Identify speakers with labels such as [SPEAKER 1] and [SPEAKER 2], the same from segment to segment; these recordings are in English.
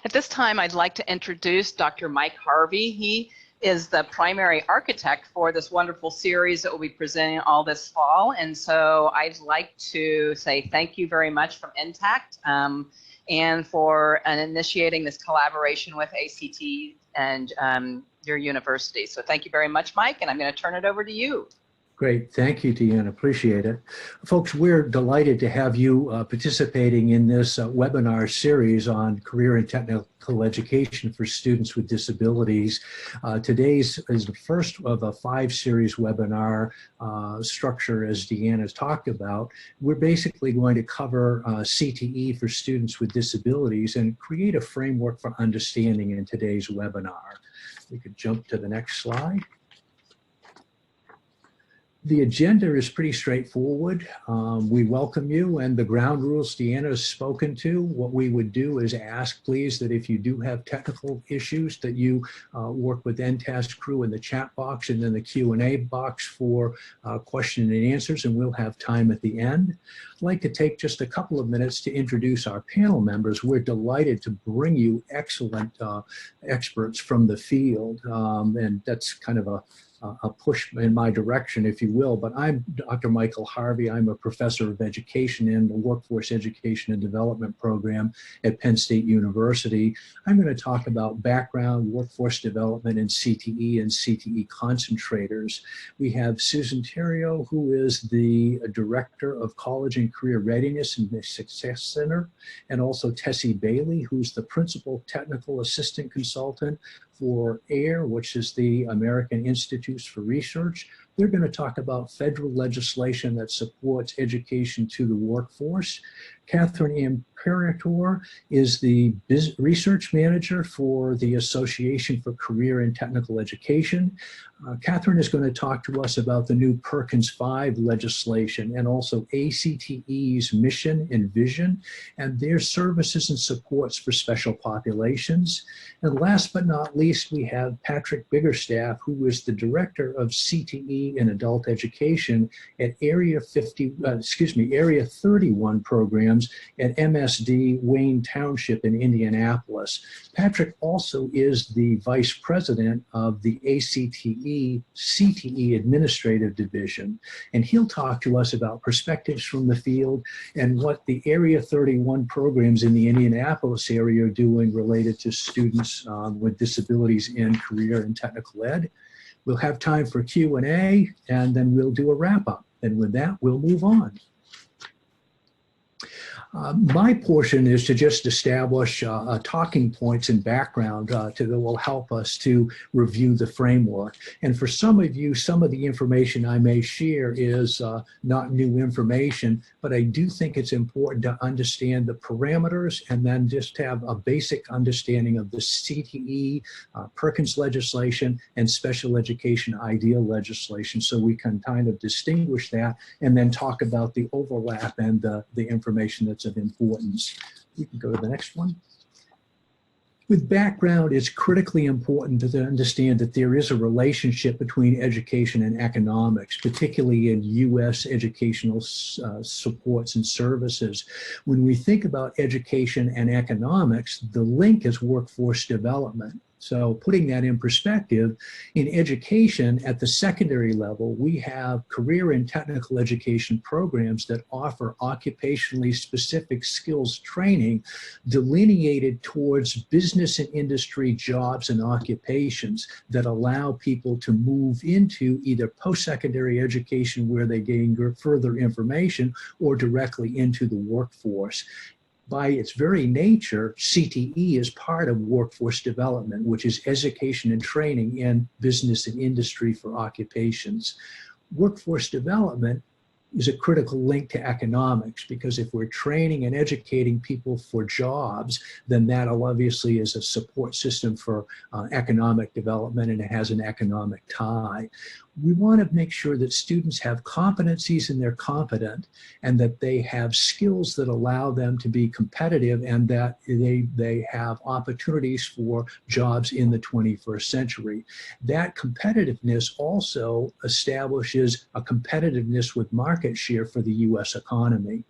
[SPEAKER 1] At this time, I'd like to introduce Dr. Mike Harvey. He is the primary architect for this wonderful series that we'll be presenting all this fall. And so I'd like to say thank you very much from Intact and for initiating this collaboration with ACT and your university. So thank you very much, Mike, and I'm going to turn it over to you.
[SPEAKER 2] Great. Thank you, Deanna. Appreciate it. Folks, we're delighted to have you participating in this webinar series on career and technical education for students with disabilities. Today's is the first of a 5-series webinar structure, as Deanna's talked about. We're basically going to cover CTE for students with disabilities and create a framework for understanding in today's webinar. We could jump to the next slide. The agenda is pretty straightforward. We welcome you, and the ground rules Deanna has spoken to. What we would do is ask, please, that if you do have technical issues, that you work with NTAS crew in the chat box and then the Q&A box for question and answers, and we'll have time at the end. I'd like to take just a couple of minutes to introduce our panel members. We're delighted to bring you excellent experts from the field, and that's kind of a push in my direction, if you will, but I'm Dr. Michael Harvey. I'm a professor of education in the Workforce Education and Development program at Penn State University. I'm going to talk about background, workforce development, and CTE concentrators. We have Susan Theriault, who is the Director of College and Career Readiness in the Success Center, and also Tessie Bailey, who's the Principal Technical Assistant Consultant for AIR, which is the American Institutes for Research. They're going to talk about federal legislation that supports education to the workforce. Catherine Imperator is the research manager for the Association for Career and Technical Education. Catherine is going to talk to us about the new Perkins 5 legislation and also ACTE's mission and vision and their services and supports for special populations. And last but not least, we have Patrick Biggerstaff, who is the director of CTE in adult education at Area 31 programs at MSD Wayne Township in Indianapolis. Patrick also is the vice president of the ACTE CTE Administrative Division, and he'll talk to us about perspectives from the field and what the Area 31 programs in the Indianapolis area are doing related to students with disabilities in career and technical ed. We'll have time for Q&A, and then we'll do a wrap-up. And with that, we'll move on. My portion is to just establish talking points and background that will help us to review the framework. And for some of you, some of the information I may share is not new information, but I do think it's important to understand the parameters and then just have a basic understanding of the CTE, Perkins legislation, and special education ideal legislation, so we can kind of distinguish that and then talk about the overlap and the information that's of importance. We can go to the next one. With background, it's critically important to understand that there is a relationship between education and economics, particularly in U.S. educational supports and services. When we think about education and economics, the link is workforce development. So putting that in perspective, in education at the secondary level, we have career and technical education programs that offer occupationally specific skills training delineated towards business and industry jobs and occupations that allow people to move into either post-secondary education where they gain further information or directly into the workforce. By its very nature, CTE is part of workforce development, which is education and training in business and industry for occupations. Workforce development is a critical link to economics, because if we're training and educating people for jobs, then that obviously is a support system for economic development, and it has an economic tie. We want to make sure that students have competencies and they're competent, and that they have skills that allow them to be competitive, and that they have opportunities for jobs in the 21st century. That competitiveness also establishes a competitiveness with market share for the U.S. economy.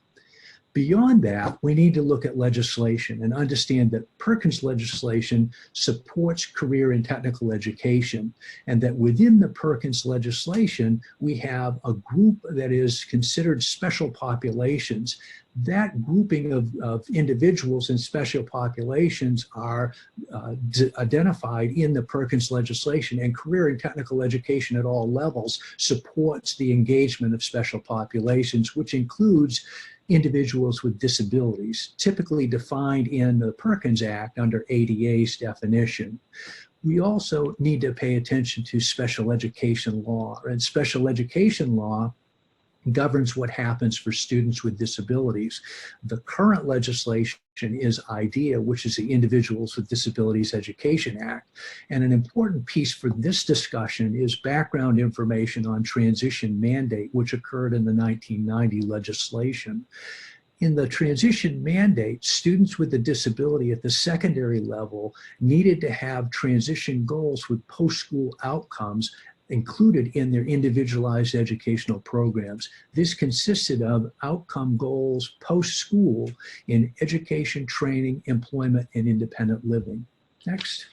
[SPEAKER 2] Beyond that, we need to look at legislation and understand that Perkins legislation supports career and technical education, and that within the Perkins legislation, we have a group that is considered special populations. That grouping of individuals in special populations are identified in the Perkins legislation, and career and technical education at all levels supports the engagement of special populations, which includes individuals with disabilities, typically defined in the Perkins Act under ADA's definition. We also need to pay attention to special education law, and special education law governs what happens for students with disabilities. The current legislation is IDEA, which is the Individuals with Disabilities Education Act. And an important piece for this discussion is background information on transition mandate, which occurred in the 1990 legislation. In the transition mandate, students with a disability at the secondary level needed to have transition goals with post-school outcomes included in their individualized educational programs. This consisted of outcome goals post-school in education, training, employment, and independent living. Next.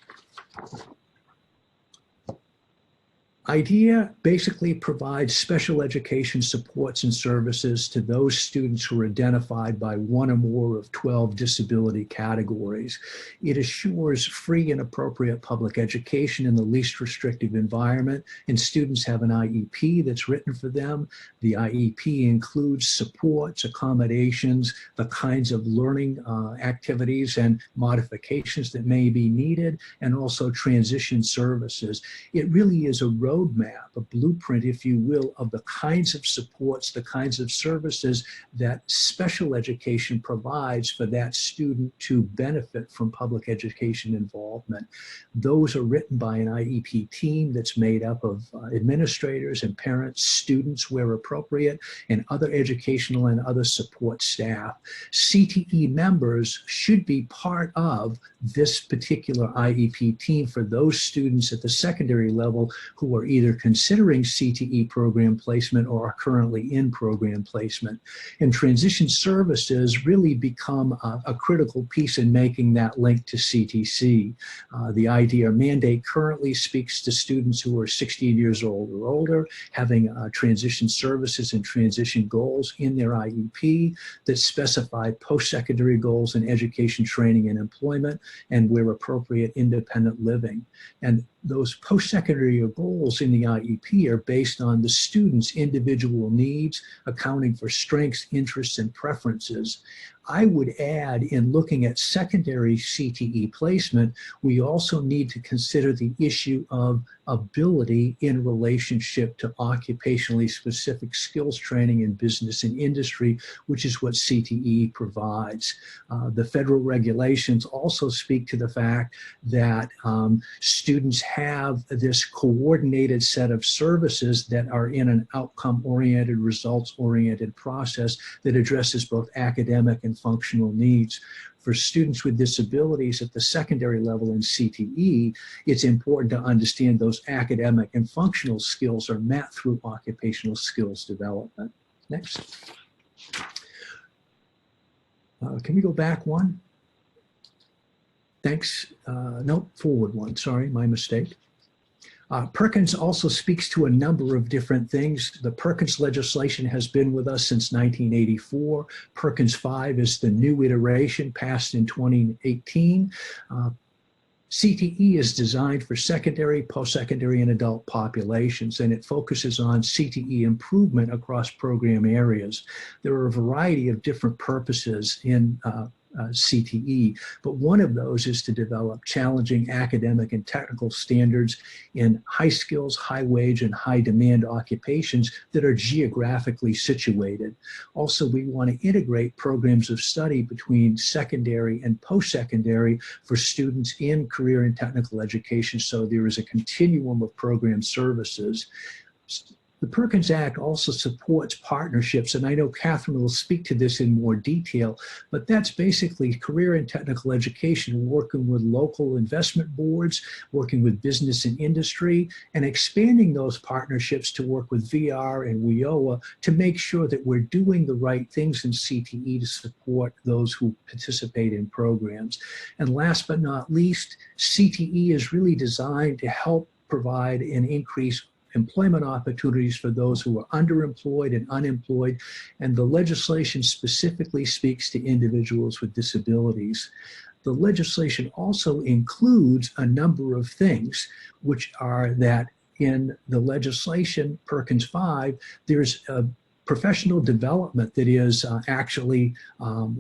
[SPEAKER 2] IDEA basically provides special education supports and services to those students who are identified by one or more of 12 disability categories. It assures free and appropriate public education in the least restrictive environment, and students have an IEP that's written for them. The IEP includes supports, accommodations, the kinds of learning activities and modifications that may be needed, and also transition services. It really is a roadmap, a blueprint, if you will, of the kinds of supports, the kinds of services that special education provides for that student to benefit from public education involvement. Those are written by an IEP team that's made up of administrators and parents, students where appropriate, and other educational and other support staff. CTE members should be part of this particular IEP team for those students at the secondary level who are either considering CTE program placement or are currently in program placement. And transition services really become a critical piece in making that link to CTC. The IDEA mandate currently speaks to students who are 16 years old or older, having transition services and transition goals in their IEP that specify post-secondary goals in education, training, and employment, and where appropriate, independent living. And those post-secondary goals in the IEP are based on the student's individual needs, accounting for strengths, interests, and preferences. I would add, in looking at secondary CTE placement, we also need to consider the issue of ability in relationship to occupationally specific skills training in business and industry, which is what CTE provides. The federal regulations also speak to the fact that students have this coordinated set of services that are in an outcome-oriented, results-oriented process that addresses both academic and functional needs. For students with disabilities at the secondary level in CTE, it's important to understand those academic and functional skills are met through occupational skills development. Next. Can we go back one? Thanks. Nope, forward one. Sorry, my mistake. Perkins also speaks to a number of different things. The Perkins legislation has been with us since 1984. Perkins 5 is the new iteration passed in 2018. CTE is designed for secondary, post-secondary, and adult populations, and it focuses on CTE improvement across program areas. There are a variety of different purposes in CTE, but one of those is to develop challenging academic and technical standards in high skills, high wage, and high demand occupations that are geographically situated. Also, we want to integrate programs of study between secondary and post-secondary for students in career and technical education, so there is a continuum of program services. The Perkins Act also supports partnerships, and I know Catherine will speak to this in more detail, but that's basically career and technical education, working with local investment boards, working with business and industry, and expanding those partnerships to work with VR and WIOA to make sure that we're doing the right things in CTE to support those who participate in programs. And last but not least, CTE is really designed to help provide and increase employment opportunities for those who are underemployed and unemployed, and the legislation specifically speaks to individuals with disabilities. The legislation also includes a number of things, which are that in the legislation, Perkins 5, there's a professional development that is actually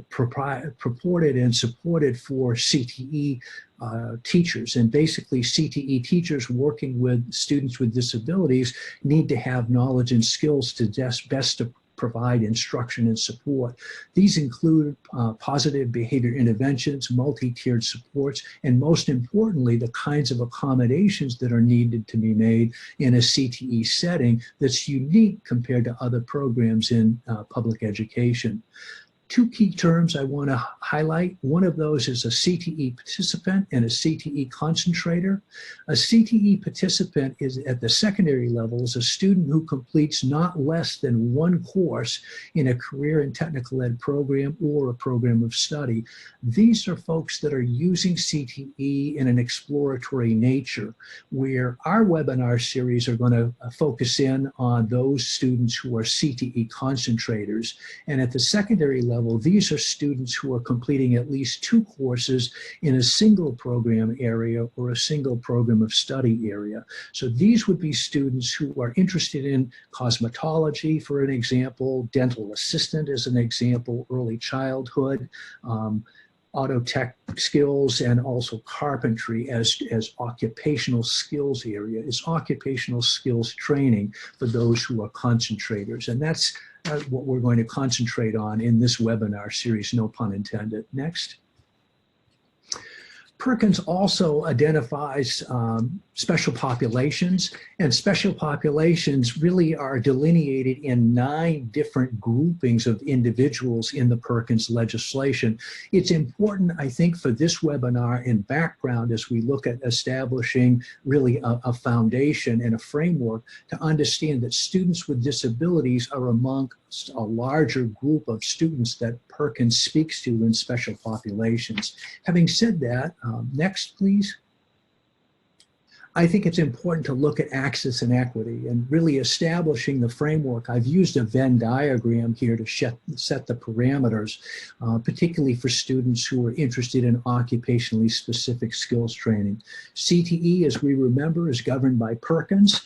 [SPEAKER 2] purported and supported for CTE teachers. And basically CTE teachers working with students with disabilities need to have knowledge and skills to best to provide instruction and support. These include positive behavior interventions, multi-tiered supports, and most importantly, the kinds of accommodations that are needed to be made in a CTE setting that's unique compared to other programs in public education. Two key terms I want to highlight. One of those is a CTE participant and a CTE concentrator. A CTE participant is at the secondary level is a student who completes not less than one course in a career and technical ed program or a program of study. These are folks that are using CTE in an exploratory nature, where our webinar series are going to focus in on those students who are CTE concentrators. And at the secondary level, these are students who are completing at least two courses in a single program area or a single program of study area. So these would be students who are interested in cosmetology, for an example, dental assistant as an example, early childhood, auto tech skills, and also carpentry as occupational skills area. It's occupational skills training for those who are concentrators. And that's what we're going to concentrate on in this webinar series, no pun intended. Next. Perkins also identifies special populations, and special populations really are delineated in 9 different groupings of individuals in the Perkins legislation. It's important, I think, for this webinar and background as we look at establishing really a foundation and a framework to understand that students with disabilities are among a larger group of students that Perkins speaks to in special populations. Having said that, next please. I think it's important to look at access and equity and really establishing the framework. I've used a Venn diagram here to set the parameters, particularly for students who are interested in occupationally specific skills training. CTE, as we remember, is governed by Perkins.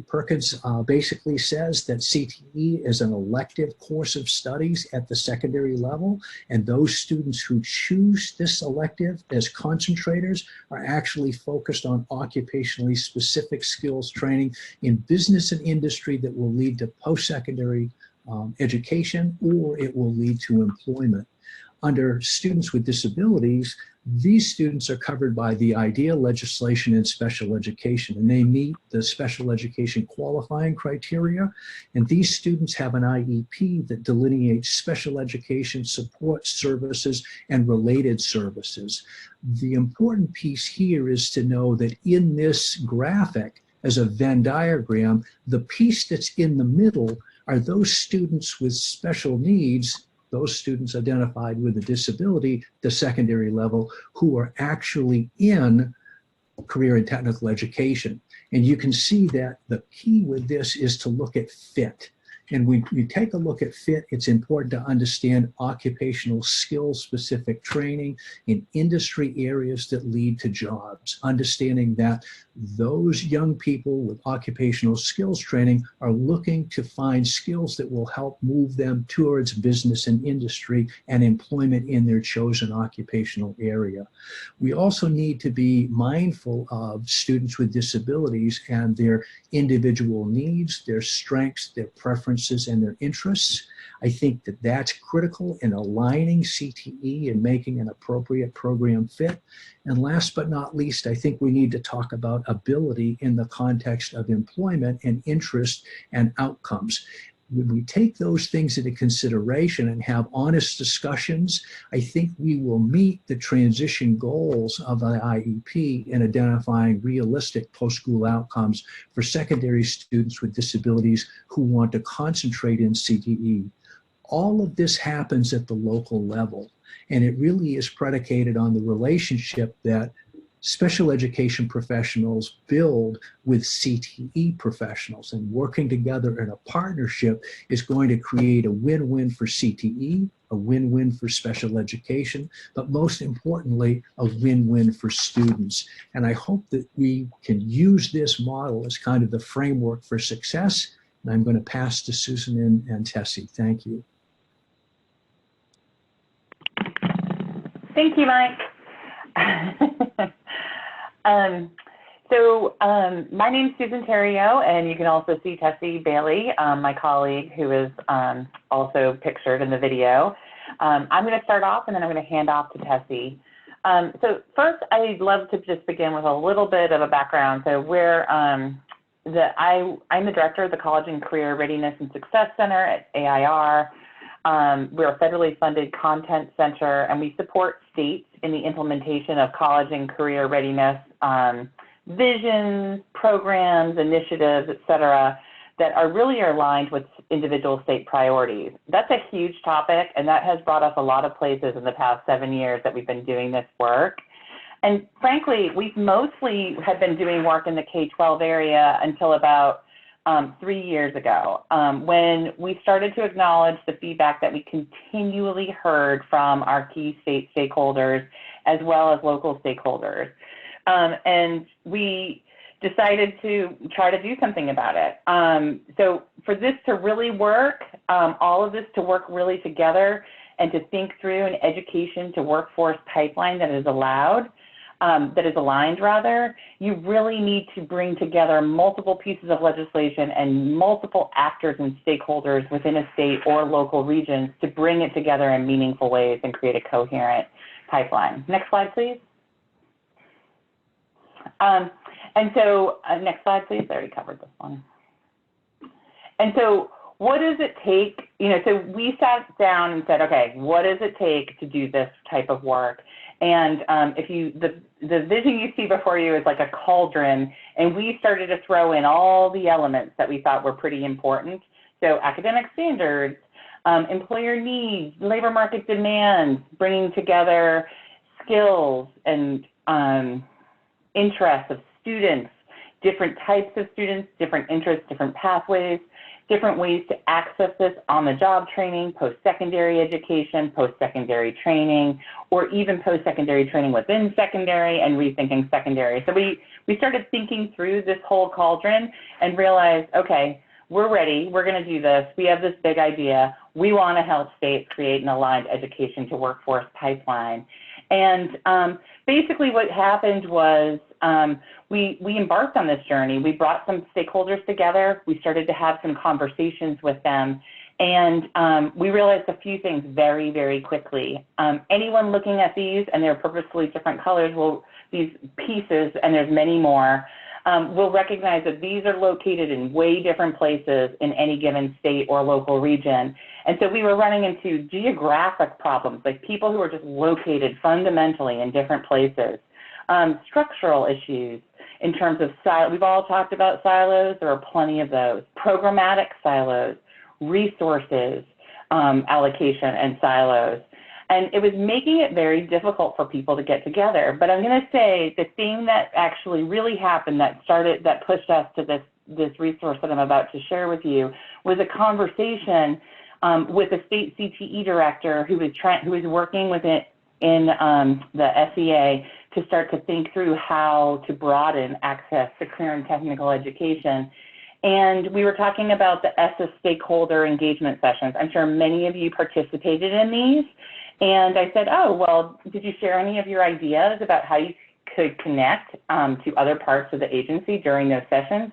[SPEAKER 2] Perkins basically says that CTE is an elective course of studies at the secondary level, and those students who choose this elective as concentrators are actually focused on occupationally specific skills training in business and industry that will lead to post-secondary education, or it will lead to employment. Under students with disabilities, these students are covered by the IDEA legislation in special education, and they meet the special education qualifying criteria. And these students have an IEP that delineates special education support services and related services. The important piece here is to know that in this graphic, as a Venn diagram, the piece that's in the middle are those students with special needs, those students identified with a disability, the secondary level, who are actually in career and technical education. And you can see that the key with this is to look at fit. And when you take a look at fit, it's important to understand occupational skills specific training in industry areas that lead to jobs, understanding that those young people with occupational skills training are looking to find skills that will help move them towards business and industry and employment in their chosen occupational area. We also need to be mindful of students with disabilities and their individual needs, their strengths, their preferences, preferences and their interests. I think that that's critical in aligning CTE and making an appropriate program fit. And last but not least, I think we need to talk about ability in the context of employment and interest and outcomes. When we take those things into consideration and have honest discussions, I think we will meet the transition goals of the IEP in identifying realistic post-school outcomes for secondary students with disabilities who want to concentrate in CTE. All of this happens at the local level, and it really is predicated on the relationship that special education professionals build with CTE professionals, and working together in a partnership is going to create a win-win for CTE, a win-win for special education, but most importantly, a win-win for students. And I hope that we can use this model as kind of the framework for success. And I'm going to pass to Susan and Tessie. Thank you.
[SPEAKER 3] Thank you, Mike. My name is Susan Theriault, and you can also see Tessie Bailey, my colleague, who is also pictured in the video. I'm going to start off, and then I'm going to hand off to Tessie. So first, I'd love to just begin with a little bit of a background. So I'm the director of the College and Career Readiness and Success Center at AIR. We're a federally funded content center, and we support states in the implementation of college and career readiness visions, programs, initiatives, et cetera, that are really aligned with individual state priorities. That's a huge topic, and that has brought us a lot of places in the past 7 years that we've been doing this work. And frankly, we've mostly had been doing work in the K-12 area until about 3 years ago, when we started to acknowledge the feedback that we continually heard from our key state stakeholders as well as local stakeholders. And we decided to try to do something about it. So for this to really work, all of this to work really together and to think through an education to workforce pipeline that is aligned rather, you really need to bring together multiple pieces of legislation and multiple actors and stakeholders within a state or local regions to bring it together in meaningful ways and create a coherent pipeline. Next slide, please. Next slide, please. I already covered this one. And so what does it take? So we sat down and said, okay, what does it take to do this type of work? And the vision you see before you is like a cauldron, and we started to throw in all the elements that we thought were pretty important. So academic standards, employer needs, labor market demands, bringing together skills and interests of students, different types of students, different interests, different pathways, different ways to access this on-the-job training, post-secondary education, post-secondary training, or even post-secondary training within secondary and rethinking secondary. So we started thinking through this whole cauldron and realized, okay, we're ready, we're gonna do this, we have this big idea, we wanna help states create an aligned education to workforce pipeline. And basically what happened was we embarked on this journey. We brought some stakeholders together. We started to have some conversations with them. And we realized a few things very, very quickly. Anyone looking at these, and they're purposefully different colors, these pieces, and there's many more, will recognize that these are located in way different places in any given state or local region. And so we were running into geographic problems, like people who are just located fundamentally in different places. Structural issues in terms of silos. We've all talked about silos. There are plenty of those. Programmatic silos, resources allocation and silos. And it was making it very difficult for people to get together. But I'm going to say the thing that actually really happened that pushed us to this resource that I'm about to share with you was a conversation with a state CTE director who was working with it in the SEA to start to think through how to broaden access to career and technical education. And we were talking about the ESSA stakeholder engagement sessions. I'm sure many of you participated in these. And I said, oh, well, did you share any of your ideas about how you could connect to other parts of the agency during those sessions?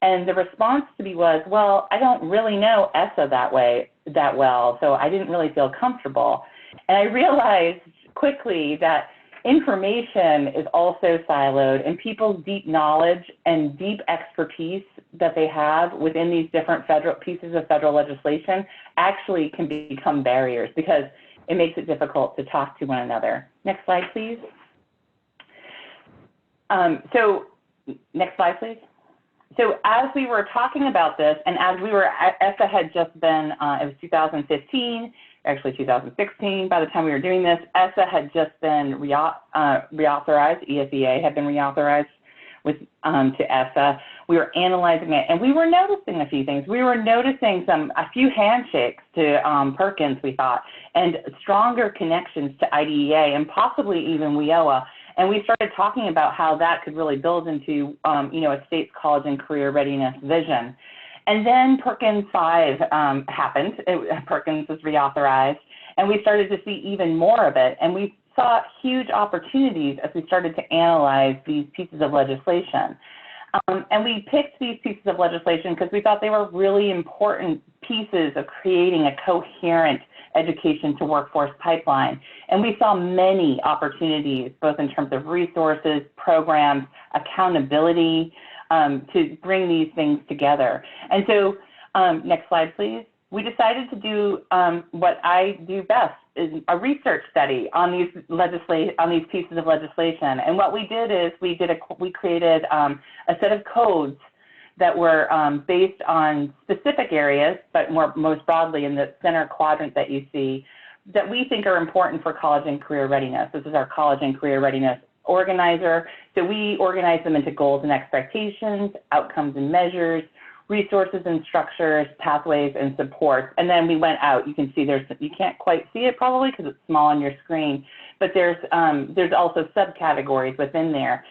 [SPEAKER 3] And the response to me was, well, I don't really know ESSA that well, so I didn't really feel comfortable. And I realized quickly that information is also siloed, and people's deep knowledge and deep expertise that they have within these different pieces of federal legislation actually can become barriers because it makes it difficult to talk to one another. Next slide, please. Next slide, please. So as we were talking about this, and as we were, ESSA had just been, it was 2015, actually 2016, by the time we were doing this, ESSA had just been reauthorized, ESEA had been reauthorized to ESSA. We were analyzing it, and we were noticing a few things. We were noticing a few handshakes to Perkins, we thought, and stronger connections to IDEA and possibly even WIOA. And we started talking about how that could really build into, a state's college and career readiness vision. And then Perkins 5 happened. Perkins was reauthorized, and we started to see even more of it. And we saw huge opportunities as we started to analyze these pieces of legislation. And we picked these pieces of legislation because we thought they were really important pieces of creating a coherent education to workforce pipeline. And we saw many opportunities, both in terms of resources, programs, accountability, to bring these things together. And so, next slide, please. We decided to do what I do best, is a research study on these pieces of legislation. And what we did is we created a set of codes that were based on specific areas, but most broadly in the center quadrant that you see, that we think are important for college and career readiness. This is our college and career readiness organizer. So we organize them into goals and expectations, outcomes and measures, resources and structures, pathways and supports. And then we went out. You can see you can't quite see it probably because it's small on your screen, but there's also subcategories within there.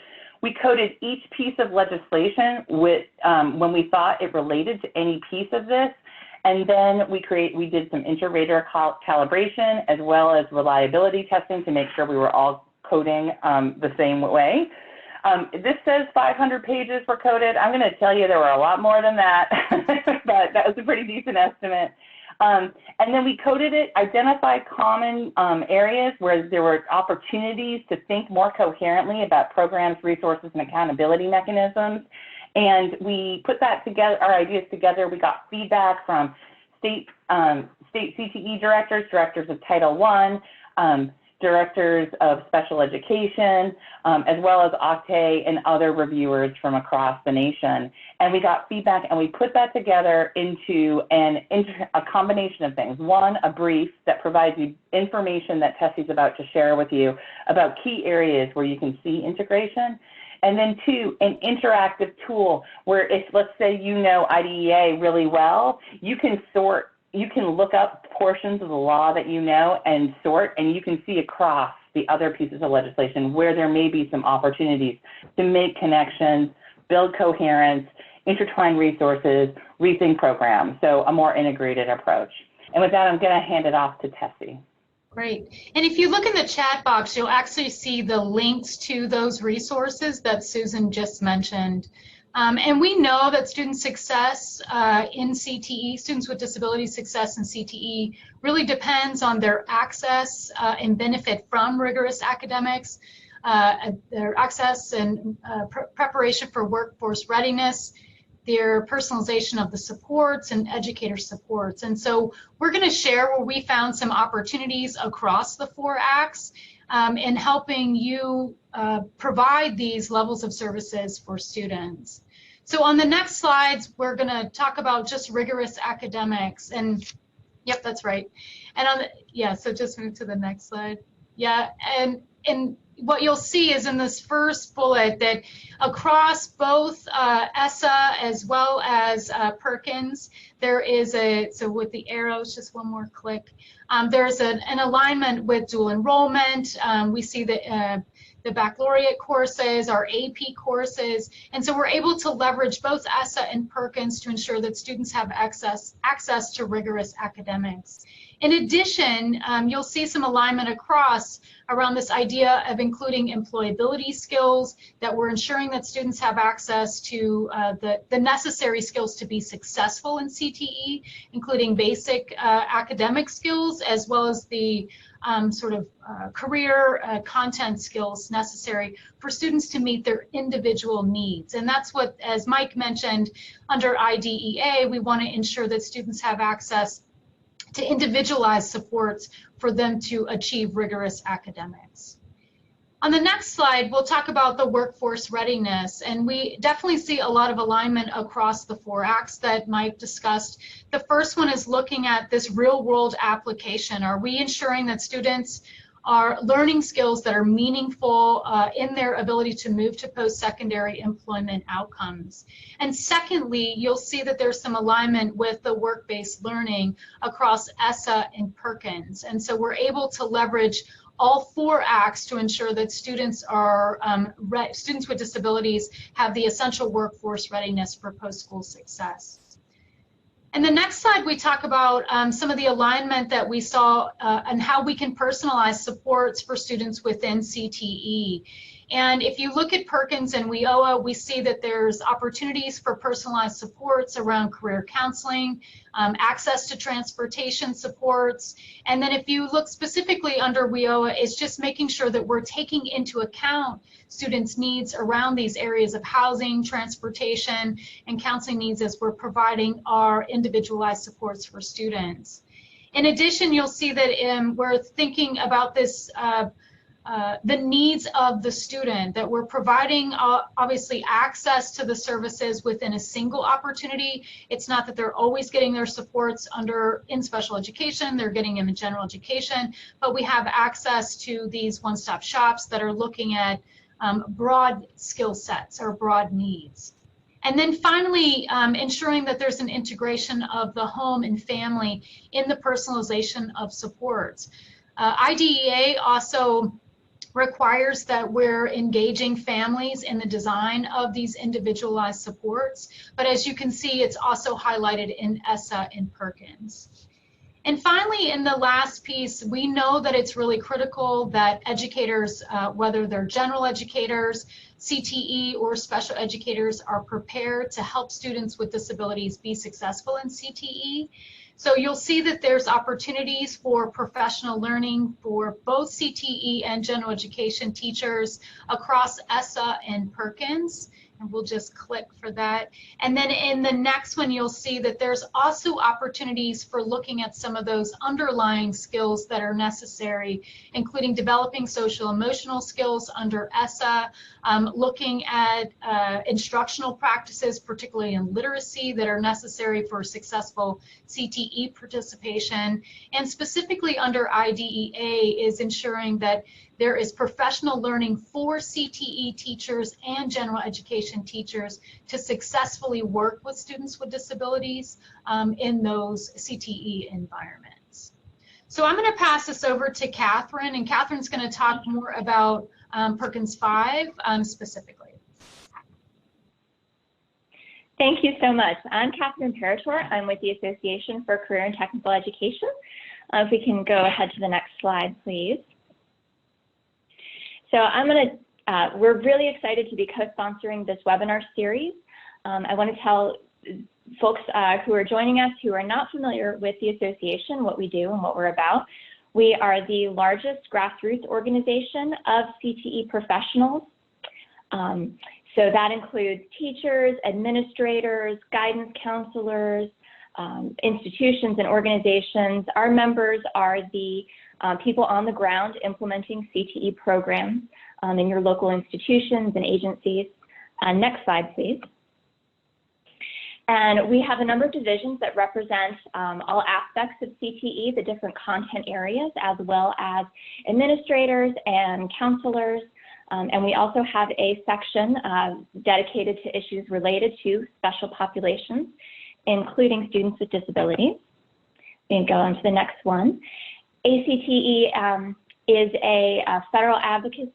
[SPEAKER 3] We coded each piece of legislation with when we thought it related to any piece of this, and then we did some inter-rater calibration as well as reliability testing to make sure we were all coding the same way. This says 500 pages were coded. I'm going to tell you there were a lot more than that, but that was a pretty decent estimate. And then we coded it, identified common areas where there were opportunities to think more coherently about programs, resources, and accountability mechanisms. And we put that together, our ideas together. We got feedback from state CTE directors of Title I, directors of special education, as well as Octave and other reviewers from across the nation. And we got feedback and we put that together into a combination of things. One, a brief that provides you information that Tessie's about to share with you about key areas where you can see integration. And then two, an interactive tool where if, let's say, you know IDEA really well, you can look up portions of the law that you know and sort, and you can see across the other pieces of legislation where there may be some opportunities to make connections, build coherence, intertwine resources, rethink programs. So a more integrated approach. And with that, I'm going to hand it off to Tessie.
[SPEAKER 4] Great. And if you look in the chat box, you'll actually see the links to those resources that Susan just mentioned. And we know that student success in CTE, students with disability success in CTE, really depends on their access and benefit from rigorous academics, their access and preparation for workforce readiness, their personalization of the supports and educator supports. And so we're going to share where we found some opportunities across the 4 acts in helping you provide these levels of services for students. So on the next slides, we're going to talk about just rigorous academics. And yep, that's right. And so just move to the next slide. Yeah, and what you'll see is in this first bullet that across both ESSA as well as Perkins, there is so with the arrows, just one more click, there's an alignment with dual enrollment. We see the baccalaureate courses, our AP courses, and so we're able to leverage both ESSA and Perkins to ensure that students have access to rigorous academics. In addition, you'll see some alignment across around this idea of including employability skills, that we're ensuring that students have access to the necessary skills to be successful in CTE, including basic academic skills, as well as the career content skills necessary for students to meet their individual needs. And that's what, as Mike mentioned, under IDEA, we want to ensure that students have access to individualized supports for them to achieve rigorous academics. On the next slide, we'll talk about the workforce readiness, and we definitely see a lot of alignment across the 4 acts that Mike discussed. The first one is looking at this real-world application. Are we ensuring that students are learning skills that are meaningful in their ability to move to post-secondary employment outcomes? And secondly, you'll see that there's some alignment with the work-based learning across ESSA and Perkins. And so we're able to leverage all 4 acts to ensure that students are students with disabilities have the essential workforce readiness for post-school success. And the next slide, we talk about some of the alignment that we saw and how we can personalize supports for students within CTE. And if you look at Perkins and WIOA, we see that there's opportunities for personalized supports around career counseling, access to transportation supports. And then if you look specifically under WIOA, it's just making sure that we're taking into account students' needs around these areas of housing, transportation, and counseling needs as we're providing our individualized supports for students. In addition, you'll see that we're thinking about this the needs of the student, that we're providing obviously access to the services within a single opportunity. It's not that they're always getting their supports in special education, they're getting them in general education, but we have access to these one-stop shops that are looking at broad skill sets or broad needs. And then finally, ensuring that there's an integration of the home and family in the personalization of supports. IDEA also requires that we're engaging families in the design of these individualized supports. But as you can see, it's also highlighted in ESSA and Perkins. And finally, in the last piece, we know that it's really critical that educators, whether they're general educators, CTE, or special educators, are prepared to help students with disabilities be successful in CTE. So you'll see that there's opportunities for professional learning for both CTE and general education teachers across ESSA and Perkins. And we'll just click for that. And then in the next one, you'll see that there's also opportunities for looking at some of those underlying skills that are necessary, including developing social emotional skills under ESSA, looking at instructional practices, particularly in literacy, that are necessary for successful CTE participation. And specifically under IDEA is ensuring that there is professional learning for CTE teachers and general education teachers to successfully work with students with disabilities in those CTE environments. So I'm going to pass this over to Catherine, and Catherine's going to talk more about Perkins 5 specifically.
[SPEAKER 5] Thank you so much. I'm Catherine Parator. I'm with the Association for Career and Technical Education. If we can go ahead to the next slide, please. So we're really excited to be co-sponsoring this webinar series. I want to tell folks who are joining us who are not familiar with the association what we do and what we're about. We are the largest grassroots organization of CTE professionals. So that includes teachers, administrators, guidance counselors, institutions and organizations. Our members are the people on the ground implementing CTE programs in your local institutions and agencies. Next slide, please. And we have a number of divisions that represent all aspects of CTE, the different content areas, as well as administrators and counselors. And we also have a section dedicated to issues related to special populations, including students with disabilities. We can go on to the next one. ACTE is a federal advocate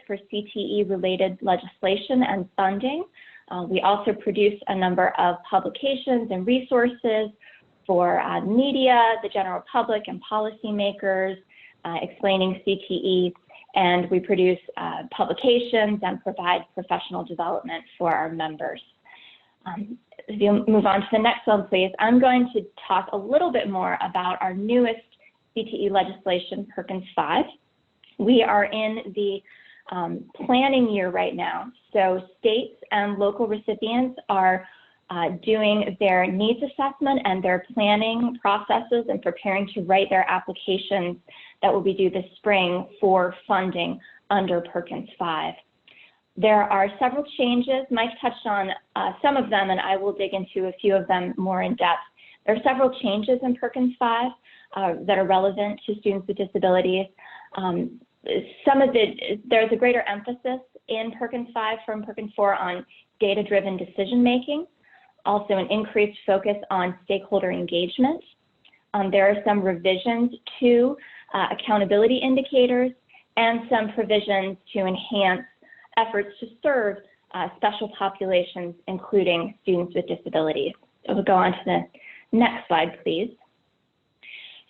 [SPEAKER 5] for CTE-related legislation and funding. We also produce a number of publications and resources for media, the general public, and policymakers, explaining CTE, and we produce publications and provide professional development for our members. If you move on to the next one, please, I'm going to talk a little bit more about our newest CTE legislation, Perkins 5. We are in the planning year right now, so states and local recipients are doing their needs assessment and their planning processes and preparing to write their applications that will be due this spring for funding under Perkins 5. There are several changes. Mike touched on some of them, and I will dig into a few of them more in depth. There are several changes in Perkins 5 that are relevant to students with disabilities. There's a greater emphasis in Perkins 5 from Perkins 4 on data-driven decision-making, also an increased focus on stakeholder engagement. There are some revisions to accountability indicators and some provisions to enhance efforts to serve special populations, including students with disabilities. So we'll go on to the next slide, please.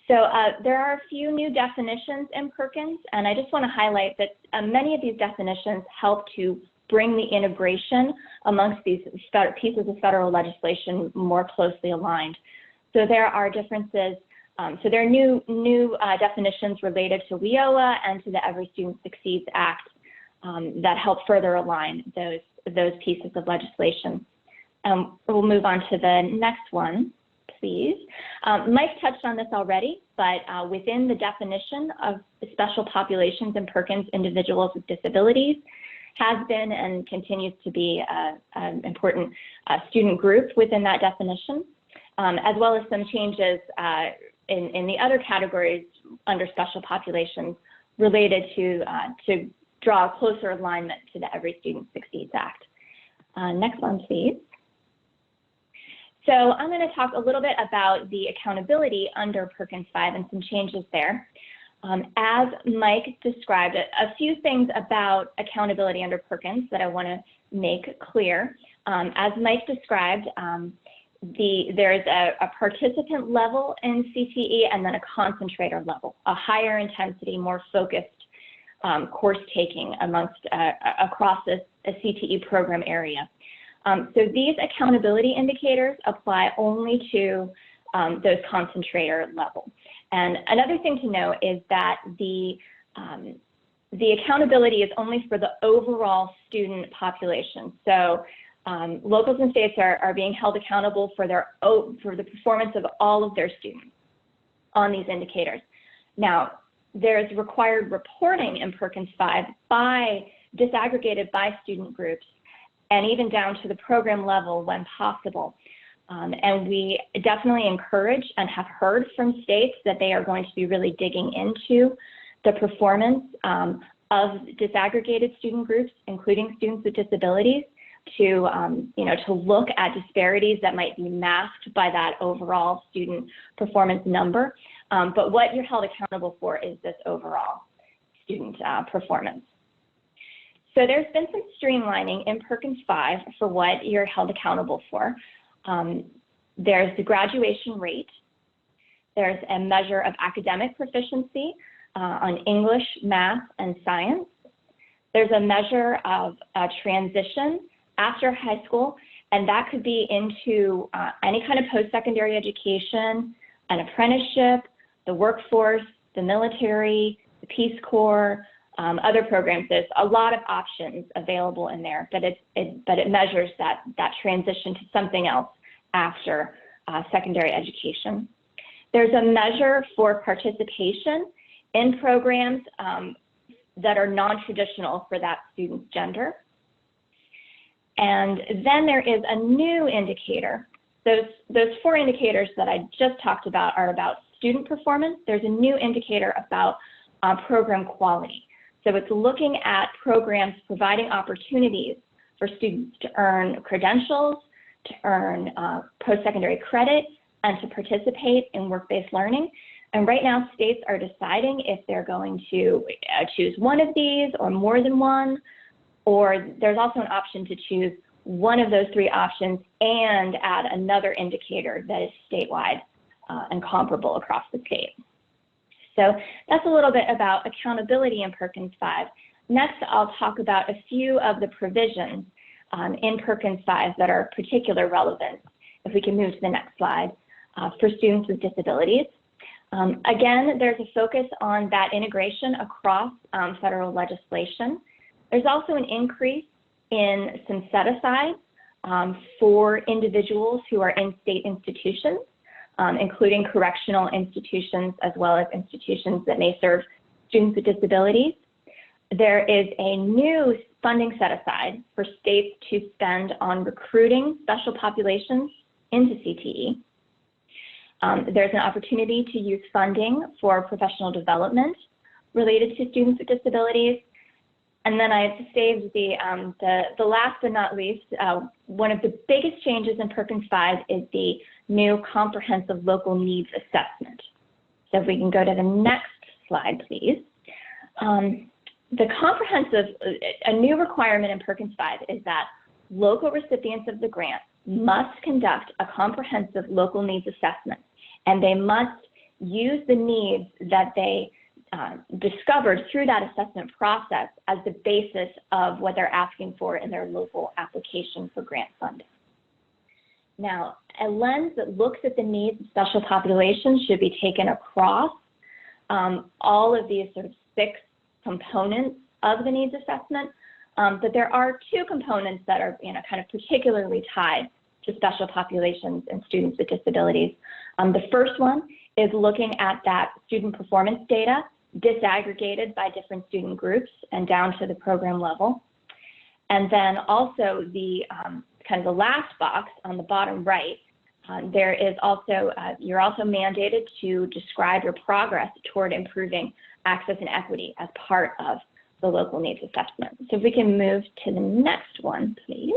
[SPEAKER 5] So there are a few new definitions in Perkins, and I just want to highlight that many of these definitions help to bring the integration amongst these pieces of federal legislation more closely aligned. So there are differences. So there are new definitions related to WIOA and to the Every Student Succeeds Act that help further align those pieces of legislation. We'll move on to the next one, please. Mike touched on this already, but within the definition of special populations in Perkins, individuals with disabilities has been and continues to be an important student group within that definition, as well as some changes in the other categories under special populations related to draw a closer alignment to the Every Student Succeeds Act. Next one, please. So I'm going to talk a little bit about the accountability under Perkins 5 and some changes there. As Mike described, a few things about accountability under Perkins that I want to make clear. As Mike described, there's a participant level in CTE and then a concentrator level, a higher intensity, more focused course taking across a CTE program area. So these accountability indicators apply only to those concentrator level. And another thing to note is that the accountability is only for the overall student population. So locals and states are being held accountable for the performance of all of their students on these indicators. Now, there's required reporting in Perkins 5 disaggregated by student groups and even down to the program level when possible. And we definitely encourage and have heard from states that they are going to be really digging into the performance of disaggregated student groups, including students with disabilities, to look at disparities that might be masked by that overall student performance number. But what you're held accountable for is this overall student performance. So there's been some streamlining in Perkins 5 for what you're held accountable for. There's the graduation rate. There's a measure of academic proficiency on English, math, and science. There's a measure of transition after high school, and that could be into any kind of post-secondary education, an apprenticeship, the workforce, the military, the Peace Corps, other programs. There's a lot of options available in there, but it measures that transition to something else after secondary education. There's a measure for participation in programs that are non-traditional for that student's gender. And then there is a new indicator. Those four indicators that I just talked about are about student performance. There's a new indicator about program quality. So it's looking at programs providing opportunities for students to earn credentials, to earn post-secondary credit, and to participate in work-based learning. And right now, states are deciding if they're going to choose one of these or more than one, or there's also an option to choose one of those three options and add another indicator that is statewide and comparable across the state. So that's a little bit about accountability in Perkins 5. Next, I'll talk about a few of the provisions in Perkins 5 that are of particular relevance. If we can move to the next slide, for students with disabilities. Again, there's a focus on that integration across federal legislation. There's also an increase in some set-aside for individuals who are in state institutions, including correctional institutions as well as institutions that may serve students with disabilities. There is a new funding set aside for states to spend on recruiting special populations into CTE. There's an opportunity to use funding for professional development related to students with disabilities. And then I saved the last but not least, one of the biggest changes in Perkins 5 is the new comprehensive local needs assessment. So if we can go to the next slide, please. The comprehensive, a new requirement in Perkins 5 is that local recipients of the grant must conduct a comprehensive local needs assessment, and they must use the needs that they discovered through that assessment process as the basis of what they're asking for in their local application for grant funding. Now, a lens that looks at the needs of special populations should be taken across all of these sort of 6 components of the needs assessment, but there are 2 components that are kind of particularly tied to special populations and students with disabilities. The first one is looking at that student performance data disaggregated by different student groups and down to the program level. And then also the kind of the last box on the bottom right, there is also, you're also mandated to describe your progress toward improving access and equity as part of the local needs assessment. So if we can move to the next one, please.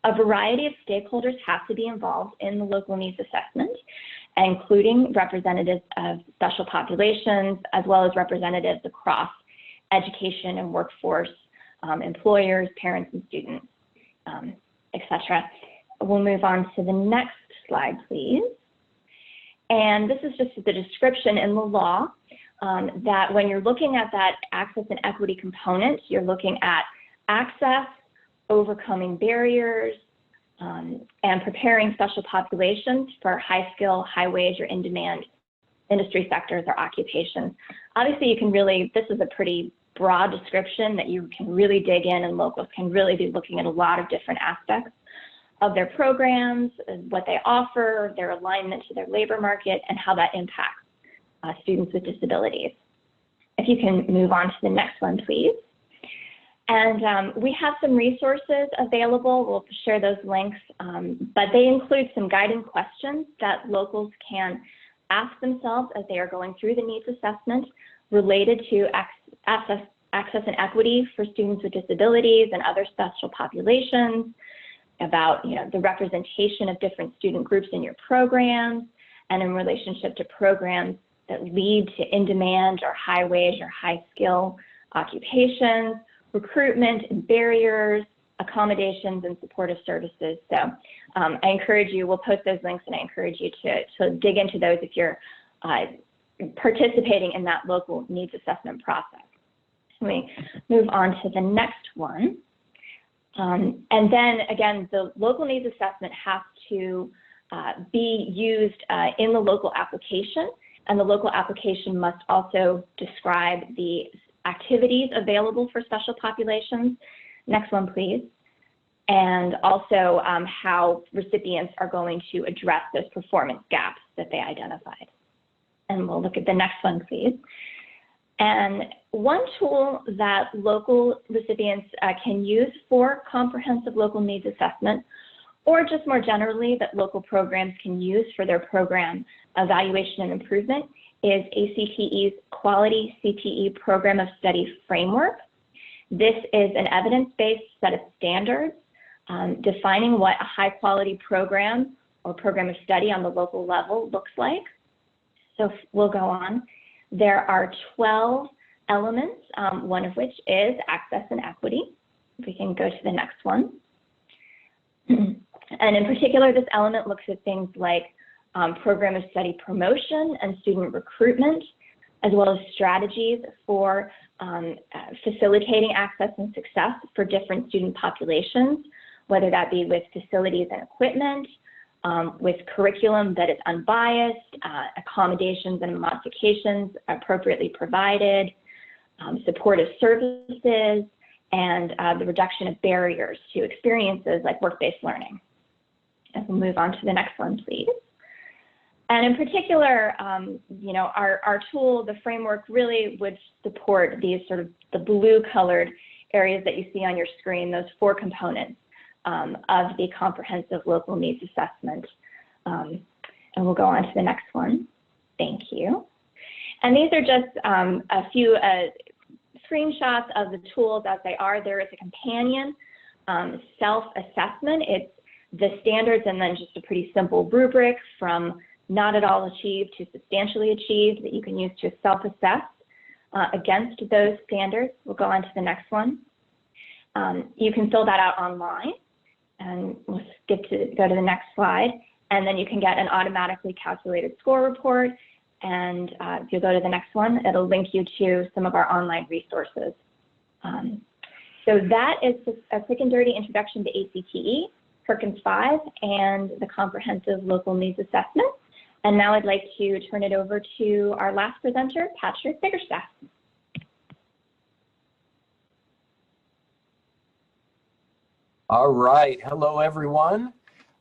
[SPEAKER 5] A variety of stakeholders have to be involved in the local needs assessment, including representatives of special populations, as well as representatives across education and workforce, employers, parents and students, etc. We'll move on to the next slide, please. And this is just the description in the law that when you're looking at that access and equity component, you're looking at access, overcoming barriers, and preparing special populations for high skill, high wage, or in demand industry sectors or occupations. Obviously, you can really, this is a pretty broad description that you can really dig in, and locals can really be looking at a lot of different aspects of their programs, what they offer, their alignment to their labor market, and how that impacts students with disabilities. If you can move on to the next one, please. And we have some resources available. We'll share those links, but they include some guiding questions that locals can ask themselves as they are going through the needs assessment related to access and equity for students with disabilities and other special populations, about the representation of different student groups in your programs, and in relationship to programs that lead to in-demand or high-wage or high-skill occupations, recruitment and barriers, accommodations and supportive services. So I encourage you, we'll post those links, and I encourage you to dig into those if you're participating in that local needs assessment process. We move on to the next one. And then again, the local needs assessment has to be used in the local application, and the local application must also describe the activities available for special populations. Next one, please. And also how recipients are going to address those performance gaps that they identified. And we'll look at the next one, please. And one tool that local recipients can use for comprehensive local needs assessment, or just more generally that local programs can use for their program evaluation and improvement, is ACTE's Quality CTE Program of Study Framework. This is an evidence-based set of standards defining what a high-quality program or program of study on the local level looks like. So we'll go on. There are 12 elements, one of which is access and equity. If we can go to the next one. And in particular, this element looks at things like program of study promotion and student recruitment, as well as strategies for facilitating access and success for different student populations, whether that be with facilities and equipment, with curriculum that is unbiased, accommodations and modifications appropriately provided, supportive services, and the reduction of barriers to experiences like work-based learning. And we'll move on to the next one, please. And in particular, you know, our tool, the framework, really would support these sort of the blue-colored areas that you see on your screen, those 4 components of the comprehensive local needs assessment. And we'll go on to the next one. Thank you. And these are just a few screenshots of the tools as they are. There is a companion self-assessment. It's the standards and then just a pretty simple rubric from not at all achieved to substantially achieved that you can use to self-assess against those standards. We'll go on to the next one. You can fill that out online, and we'll go to the next slide, and then you can get an automatically calculated score report. And if you go to the next one, it'll link you to some of our online resources. So that is a quick and dirty introduction to ACTE, Perkins 5, and the comprehensive local needs assessment. And now I'd like to turn it over to our last presenter, Patrick Biggerstaff.
[SPEAKER 6] All right, hello everyone.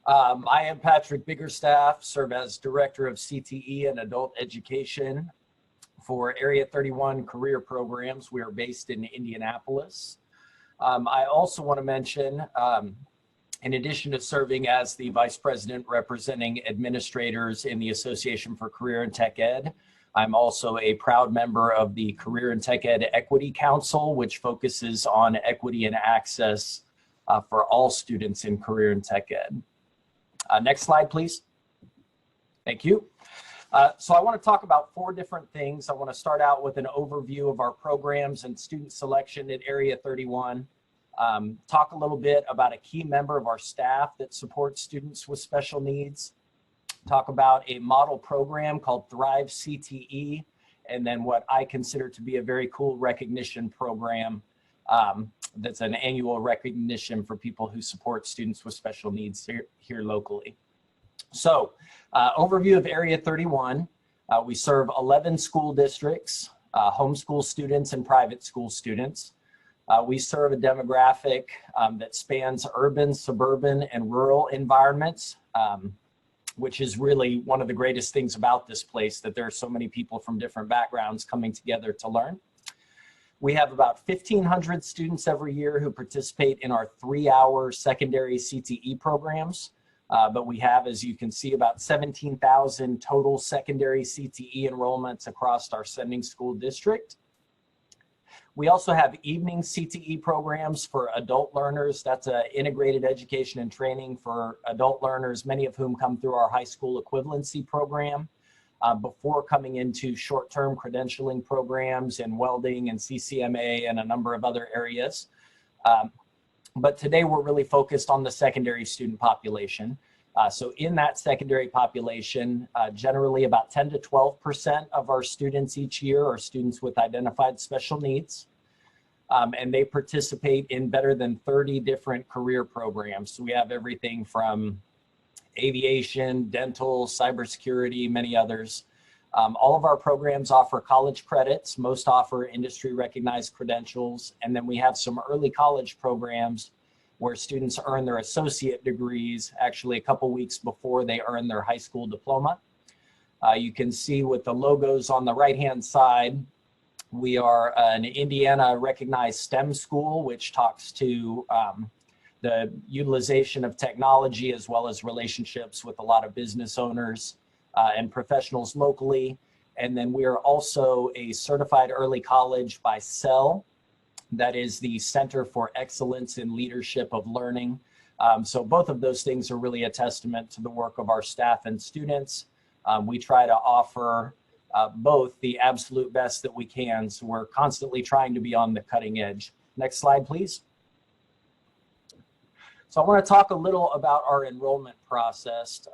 [SPEAKER 6] I am Patrick Biggerstaff, serve as Director of CTE and Adult Education for Area 31 Career Programs. We are based in Indianapolis. I also want to mention, in addition to serving as the Vice President representing administrators in the Association for Career and Tech Ed, I'm also a proud member of the Career and Tech Ed Equity Council, which focuses on equity and access for all students in career and tech ed. Next slide, please. Thank you. So I want to talk about 4 different things. I want to start out with an overview of our programs and student selection at Area 31. Talk a little bit about a key member of our staff that supports students with special needs. Talk about a model program called Thrive CTE, and then what I consider to be a very cool recognition program that's an annual recognition for people who support students with special needs here locally. So, overview of Area 31. We serve 11 school districts, homeschool students and private school students. We serve a demographic that spans urban, suburban, and rural environments, which is really one of the greatest things about this place, that there are so many people from different backgrounds coming together to learn. We have about 1,500 students every year who participate in our 3-hour secondary CTE programs. But we have, as you can see, about 17,000 total secondary CTE enrollments across our sending school district. We also have evening CTE programs for adult learners. That's an integrated education and training for adult learners, many of whom come through our high school equivalency program before coming into short-term credentialing programs in welding and CCMA and a number of other areas. But today we're really focused on the secondary student population. So in that secondary population, generally about 10 to 12% of our students each year are students with identified special needs. And they participate in better than 30 different career programs. So we have everything from aviation, dental, cybersecurity, many others. All of our programs offer college credits. Most offer industry recognized credentials. And then we have some early college programs where students earn their associate degrees actually a couple weeks before they earn their high school diploma. You can see with the logos on the right-hand side, we are an Indiana recognized STEM school, which talks to the utilization of technology as well as relationships with a lot of business owners and professionals locally. And then we are also a certified early college by CEL. That is the Center for Excellence in Leadership of Learning. So both of those things are really a testament to the work of our staff and students. We try to offer both the absolute best that we can. So we're constantly trying to be on the cutting edge. Next slide, please. So I want to talk a little about our enrollment process.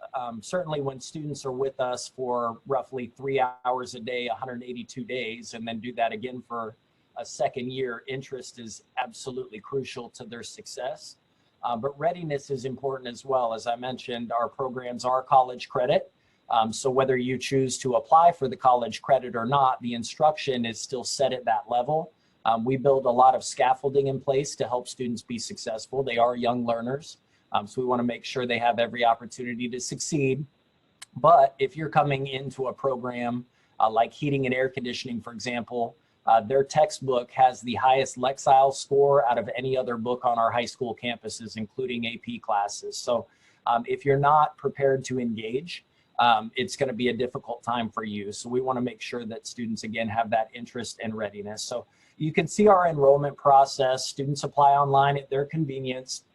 [SPEAKER 6] Certainly when students are with us for roughly 3 hours a day, 182 days, and then do that again for a second year, interest is absolutely crucial to their success. But readiness is important as well. As I mentioned, our programs are college credit. So whether you choose to apply for the college credit or not, the instruction is still set at that level. We build a lot of scaffolding in place to help students be successful. They are young learners, so we want to make sure they have every opportunity to succeed. But if you're coming into a program like heating and air conditioning, for example, their textbook has the highest Lexile score out of any other book on our high school campuses, including AP classes. So if you're not prepared to engage, it's going to be a difficult time for you. So we want to make sure that students, again, have that interest and readiness. So you can see our enrollment process. Students apply online at their convenience.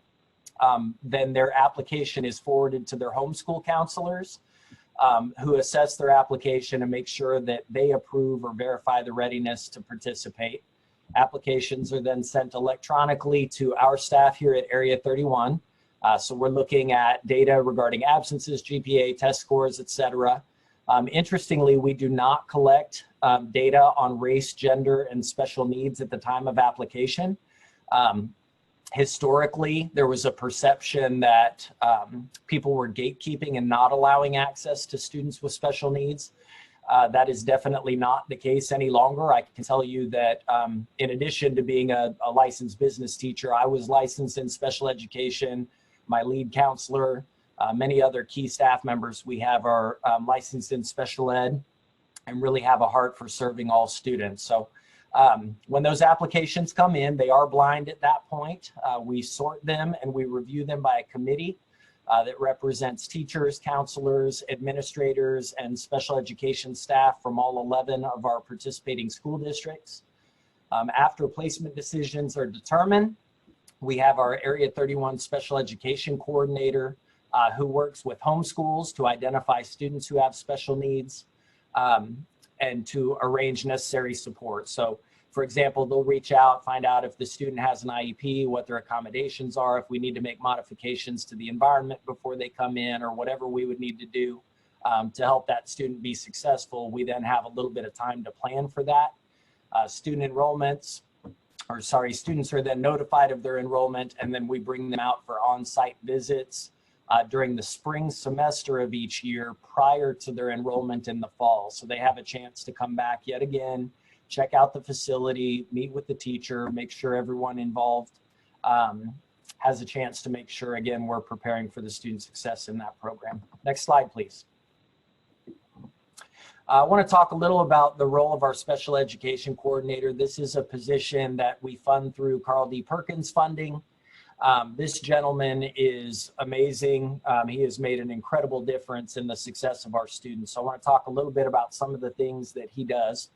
[SPEAKER 6] Then their application is forwarded to their homeschool counselors, who assess their application and make sure that they approve or verify the readiness to participate. Applications are then sent electronically to our staff here at Area 31. So we're looking at data regarding absences, GPA, test scores, etc. Interestingly, we do not collect data on race, gender, and special needs at the time of application. Historically, there was a perception that people were gatekeeping and not allowing access to students with special needs. That is definitely not the case any longer. I can tell you that in addition to being a licensed business teacher, I was licensed in special education. My lead counselor, many other key staff members we have are licensed in special ed and really have a heart for serving all students. So when those applications come in, they are blind at that point. We sort them and we review them by a committee that represents teachers, counselors, administrators, and special education staff from all 11 of our participating school districts. After placement decisions are determined, we have our Area 31 Special Education Coordinator who works with homeschools to identify students who have special needs and to arrange necessary support. So, for example, they'll reach out, find out if the student has an IEP, what their accommodations are, if we need to make modifications to the environment before they come in, or whatever we would need to do to help that student be successful. We then have a little bit of time to plan for that. Students are then notified of their enrollment, and then we bring them out for on-site visits during the spring semester of each year prior to their enrollment in the fall. So they have a chance to come back yet again, check out the facility, meet with the teacher, make sure everyone involved has a chance to make sure, again, we're preparing for the student success in that program. Next slide, please. I want to talk a little about the role of our special education coordinator. This is a position that we fund through Carl D. Perkins funding. This gentleman is amazing. He has made an incredible difference in the success of our students. So I want to talk a little bit about some of the things that he does.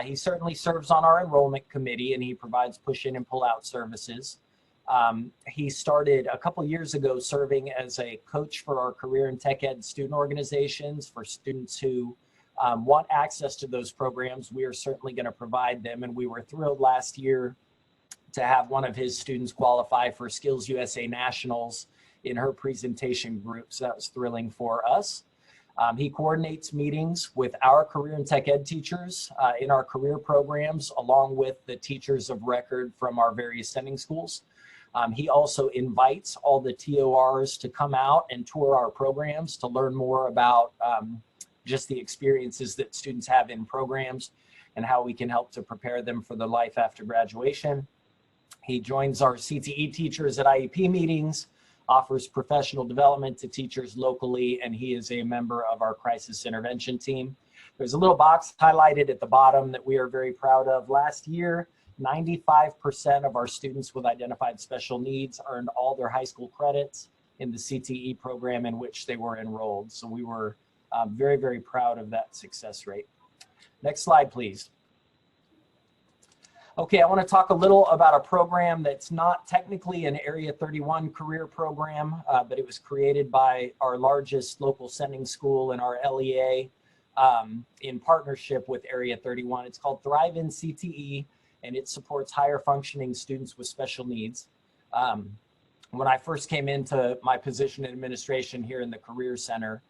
[SPEAKER 6] He certainly serves on our enrollment committee, and he provides push-in and pull-out services. He started a couple years ago serving as a coach for our career and tech ed student organizations for students who want access to those programs. We are certainly going to provide them, and we were thrilled last year to have one of his students qualify for Skills USA Nationals in her presentation group. So that was thrilling for us. He coordinates meetings with our career and tech ed teachers in our career programs, along with the teachers of record from our various sending schools. He also invites all the TORs to come out and tour our programs to learn more about just the experiences that students have in programs and how we can help to prepare them for the life after graduation. He joins our CTE teachers at IEP meetings, offers professional development to teachers locally, and he is a member of our crisis intervention team. There's a little box highlighted at the bottom that we are very proud of. Last year, 95% of our students with identified special needs earned all their high school credits in the CTE program in which they were enrolled. So we were very, very proud of that success rate. Next slide, please. Okay, I want to talk a little about a program that's not technically an Area 31 career program, but it was created by our largest local sending school and our LEA in partnership with Area 31. It's called Thrive in CTE, and it supports higher functioning students with special needs. when I first came into my position in administration here in the Career Center,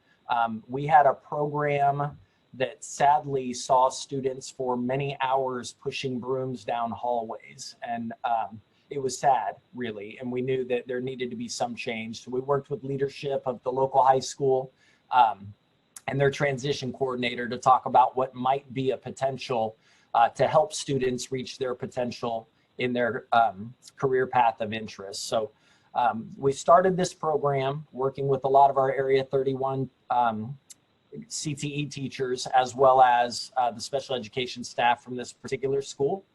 [SPEAKER 6] we had a program that sadly saw students for many hours pushing brooms down hallways. And it was sad, really. And we knew that there needed to be some change. So we worked with leadership of the local high school and their transition coordinator to talk about what might be a potential to help students reach their potential in their career path of interest. So we started this program working with a lot of our Area 31 CTE teachers, as well as the special education staff from this particular school.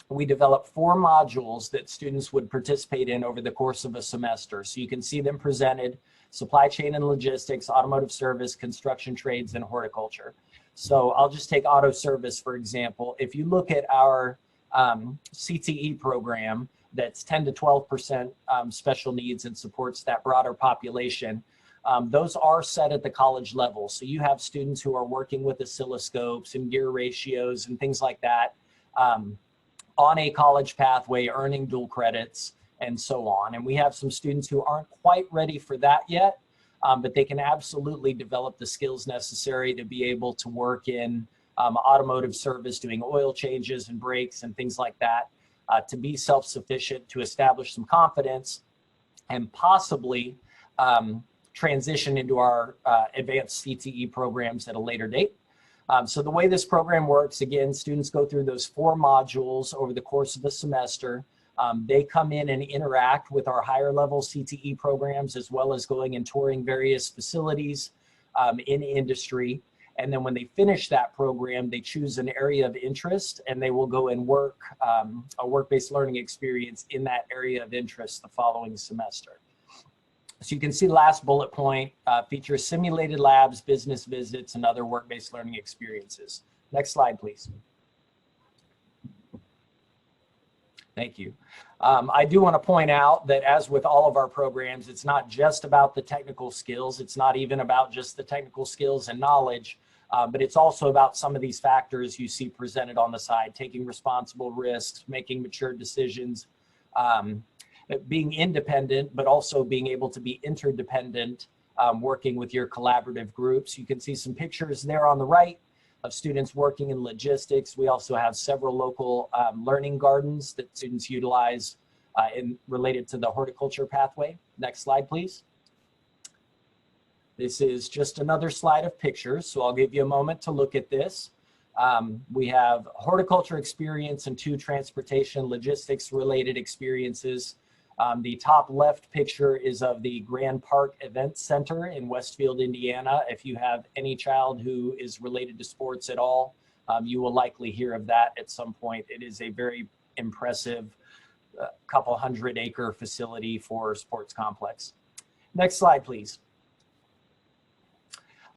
[SPEAKER 6] We developed 4 modules that students would participate in over the course of a semester. So you can see them presented: supply chain and logistics, automotive service, construction trades, and horticulture. So I'll just take auto service, for example. If you look at our CTE program, that's 10 to 12% special needs and supports that broader population. Those are set at the college level. So you have students who are working with oscilloscopes and gear ratios and things like that on a college pathway, earning dual credits and so on. And we have some students who aren't quite ready for that yet, but they can absolutely develop the skills necessary to be able to work in automotive service, doing oil changes and brakes and things like that, to be self-sufficient, to establish some confidence, and possibly transition into our advanced CTE programs at a later date. So the way this program works, again, students go through those 4 modules over the course of the semester. They come in and interact with our higher level CTE programs, as well as going and touring various facilities in industry. And then when they finish that program, they choose an area of interest and they will go and work a work-based learning experience in that area of interest the following semester. So you can see the last bullet point features simulated labs, business visits, and other work-based learning experiences. Next slide, please. Thank you. I do want to point out that, as with all of our programs, it's not just about the technical skills. It's not even about just the technical skills and knowledge, but it's also about some of these factors you see presented on the side: taking responsible risks, making mature decisions, being independent, but also being able to be interdependent, working with your collaborative groups. You can see some pictures there on the right of students working in logistics. We also have several local learning gardens that students utilize related to the horticulture pathway. Next slide, please. This is just another slide of pictures, so I'll give you a moment to look at this. We have horticulture experience and 2 transportation logistics related experiences. The top left picture is of the Grand Park Event Center in Westfield, Indiana. If you have any child who is related to sports at all, you will likely hear of that at some point. It is a very impressive couple 100-acre facility for sports complex. Next slide, please.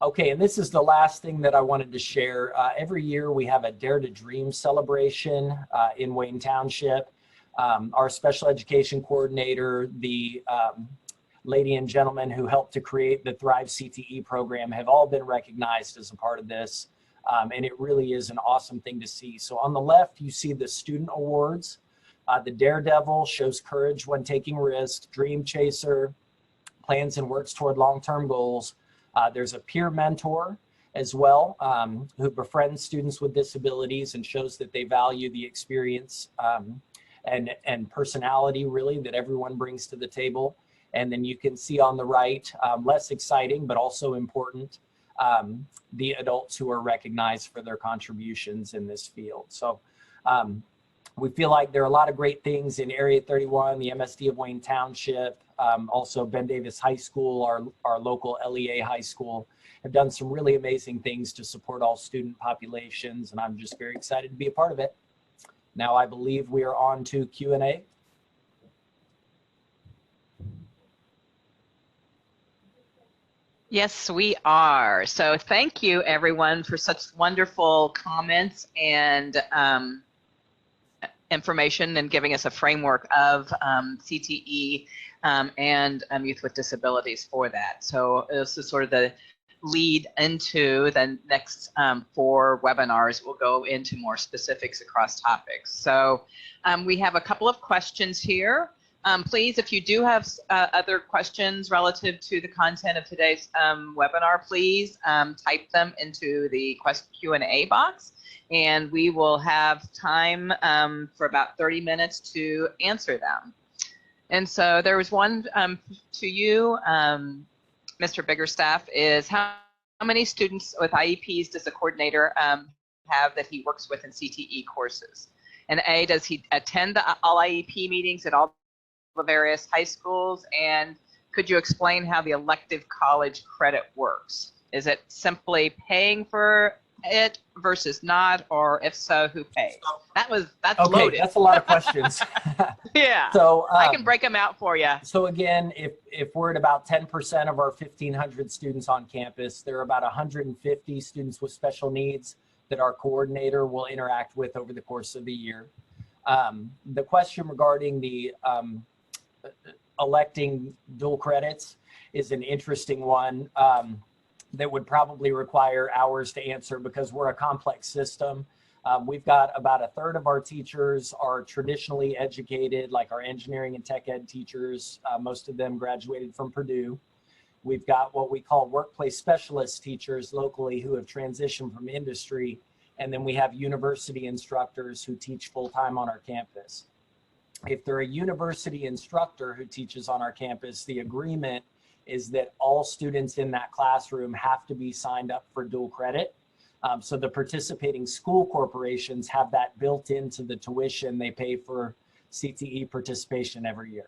[SPEAKER 6] Okay, and this is the last thing that I wanted to share. Every year we have a Dare to Dream celebration in Wayne Township. Our special education coordinator, the lady and gentleman who helped to create the Thrive CTE program, have all been recognized as a part of this. And it really is an awesome thing to see. So on the left, you see the student awards. The Daredevil shows courage when taking risks. Dream Chaser plans and works toward long-term goals. There's a peer mentor as well, who befriends students with disabilities and shows that they value the experience and personality, really, that everyone brings to the table. And then you can see on the right, less exciting, but also important, the adults who are recognized for their contributions in this field. So we feel like there are a lot of great things in Area 31, the MSD of Wayne Township, also Ben Davis High School, our local LEA high school, have done some really amazing things to support all student populations, and I'm just very excited to be a part of it. Now I believe we are on to Q&A.
[SPEAKER 1] Yes, we are. So thank you, everyone, for such wonderful comments and information, and giving us a framework of CTE and youth with disabilities for that. So this is sort of the lead into the next 4 webinars. We'll go into more specifics across topics. So we have a couple of questions here. Please, if you do have other questions relative to the content of today's webinar, please type them into the Q&A box, and we will have time for about 30 minutes to answer them. And so there was one to you, Mr. Biggerstaff, is how many students with IEPs does the coordinator have that he works with in CTE courses? And A, does he attend all IEP meetings at all the various high schools? And could you explain how the elective college credit works? Is it simply paying for it versus not, or if so, who pays? That's
[SPEAKER 6] Okay,
[SPEAKER 1] loaded.
[SPEAKER 6] that's a lot of questions.
[SPEAKER 1] Yeah,
[SPEAKER 6] So
[SPEAKER 1] I can break them out for you.
[SPEAKER 6] So again, if we're at about 10% of our 1,500 students on campus, there are about 150 students with special needs that our coordinator will interact with over the course of the year. The question regarding the electing dual credits is an interesting one that would probably require hours to answer because we're a complex system. We've got about a third of our teachers are traditionally educated, like our engineering and tech ed teachers. Most of them graduated from Purdue. We've got what we call workplace specialist teachers locally who have transitioned from industry. And then we have university instructors who teach full-time on our campus. If they're a university instructor who teaches on our campus, the agreement is that all students in that classroom have to be signed up for dual credit. So the participating school corporations have that built into the tuition they pay for CTE participation every year.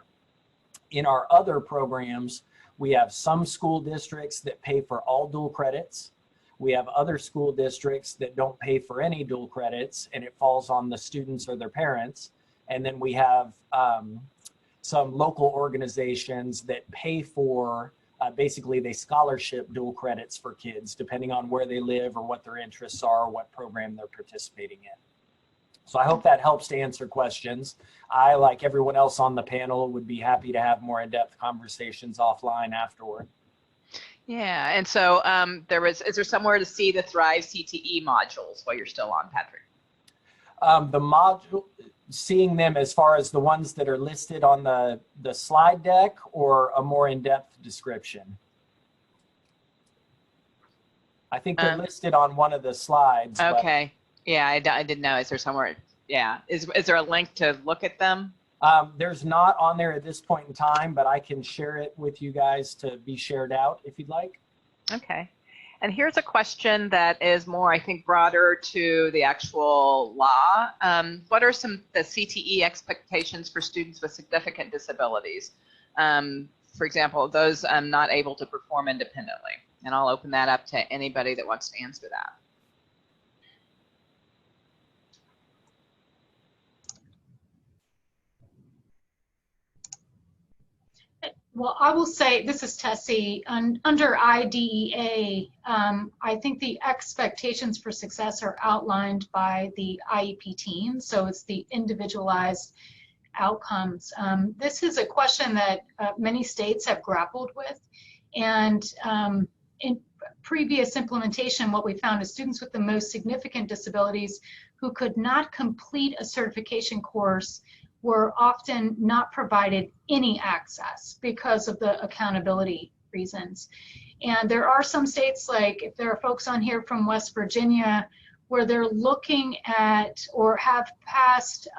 [SPEAKER 6] In our other programs, we have some school districts that pay for all dual credits. We have other school districts that don't pay for any dual credits, and it falls on the students or their parents. And then we have some local organizations that pay for, basically they scholarship dual credits for kids, depending on where they live or what their interests are, or what program they're participating in. So I hope that helps to answer questions. I, like everyone else on the panel, would be happy to have more in-depth conversations offline afterward.
[SPEAKER 1] Yeah, and so is there somewhere to see the Thrive CTE modules while you're still on, Patrick?
[SPEAKER 6] The module, seeing them as far as the ones that are listed on the slide deck, or a more in-depth description? I think they're listed on one of the slides.
[SPEAKER 1] Okay. Yeah, I didn't know. Is there somewhere? Yeah. Is there a link to look at them?
[SPEAKER 6] There's not on there at this point in time, but I can share it with you guys to be shared out if you'd like.
[SPEAKER 1] Okay. And here's a question that is more, I think, broader to the actual law. What are the CTE expectations for students with significant disabilities? For example, those not able to perform independently. And I'll open that up to anybody that wants to answer that.
[SPEAKER 4] Well, I will say, this is Tessie, under IDEA, I think the expectations for success are outlined by the IEP team, so it's the individualized outcomes. This is a question that many states have grappled with, and in previous implementation, what we found is students with the most significant disabilities who could not complete a certification course were often not provided any access because of the accountability reasons. And there are some states, like if there are folks on here from West Virginia, where they're looking at or have passed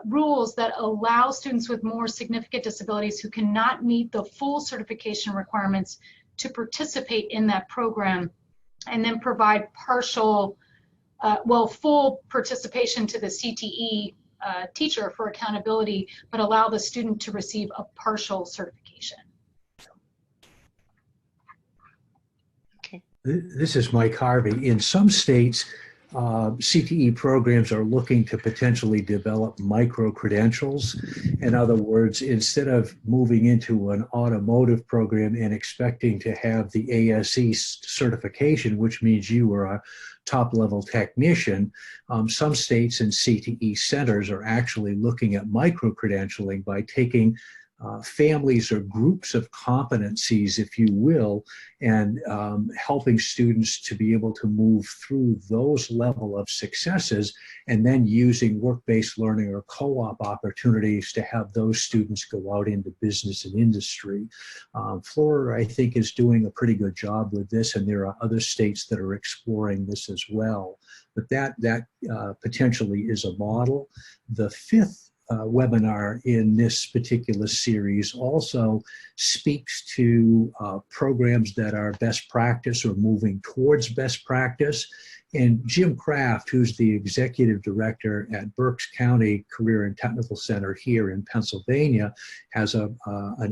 [SPEAKER 4] rules that allow students with more significant disabilities who cannot meet the full certification requirements to participate in that program, and then provide partial, full participation to the CTE teacher for accountability, but allow the student to receive a partial certification.
[SPEAKER 1] Okay.
[SPEAKER 2] This is Mike Harvey. In some states, CTE programs are looking to potentially develop micro-credentials. In other words, instead of moving into an automotive program and expecting to have the ASE certification, which means you are a top-level technician, some states and CTE centers are actually looking at micro-credentialing by taking families or groups of competencies, if you will, and helping students to be able to move through those level of successes, and then using work-based learning or co-op opportunities to have those students go out into business and industry. Florida, I think, is doing a pretty good job with this, and there are other states that are exploring this as well. But that potentially is a model. The fifth webinar in this particular series also speaks to programs that are best practice or moving towards best practice. And Jim Kraft, who's the executive director at Berks County Career and Technical Center here in Pennsylvania, has an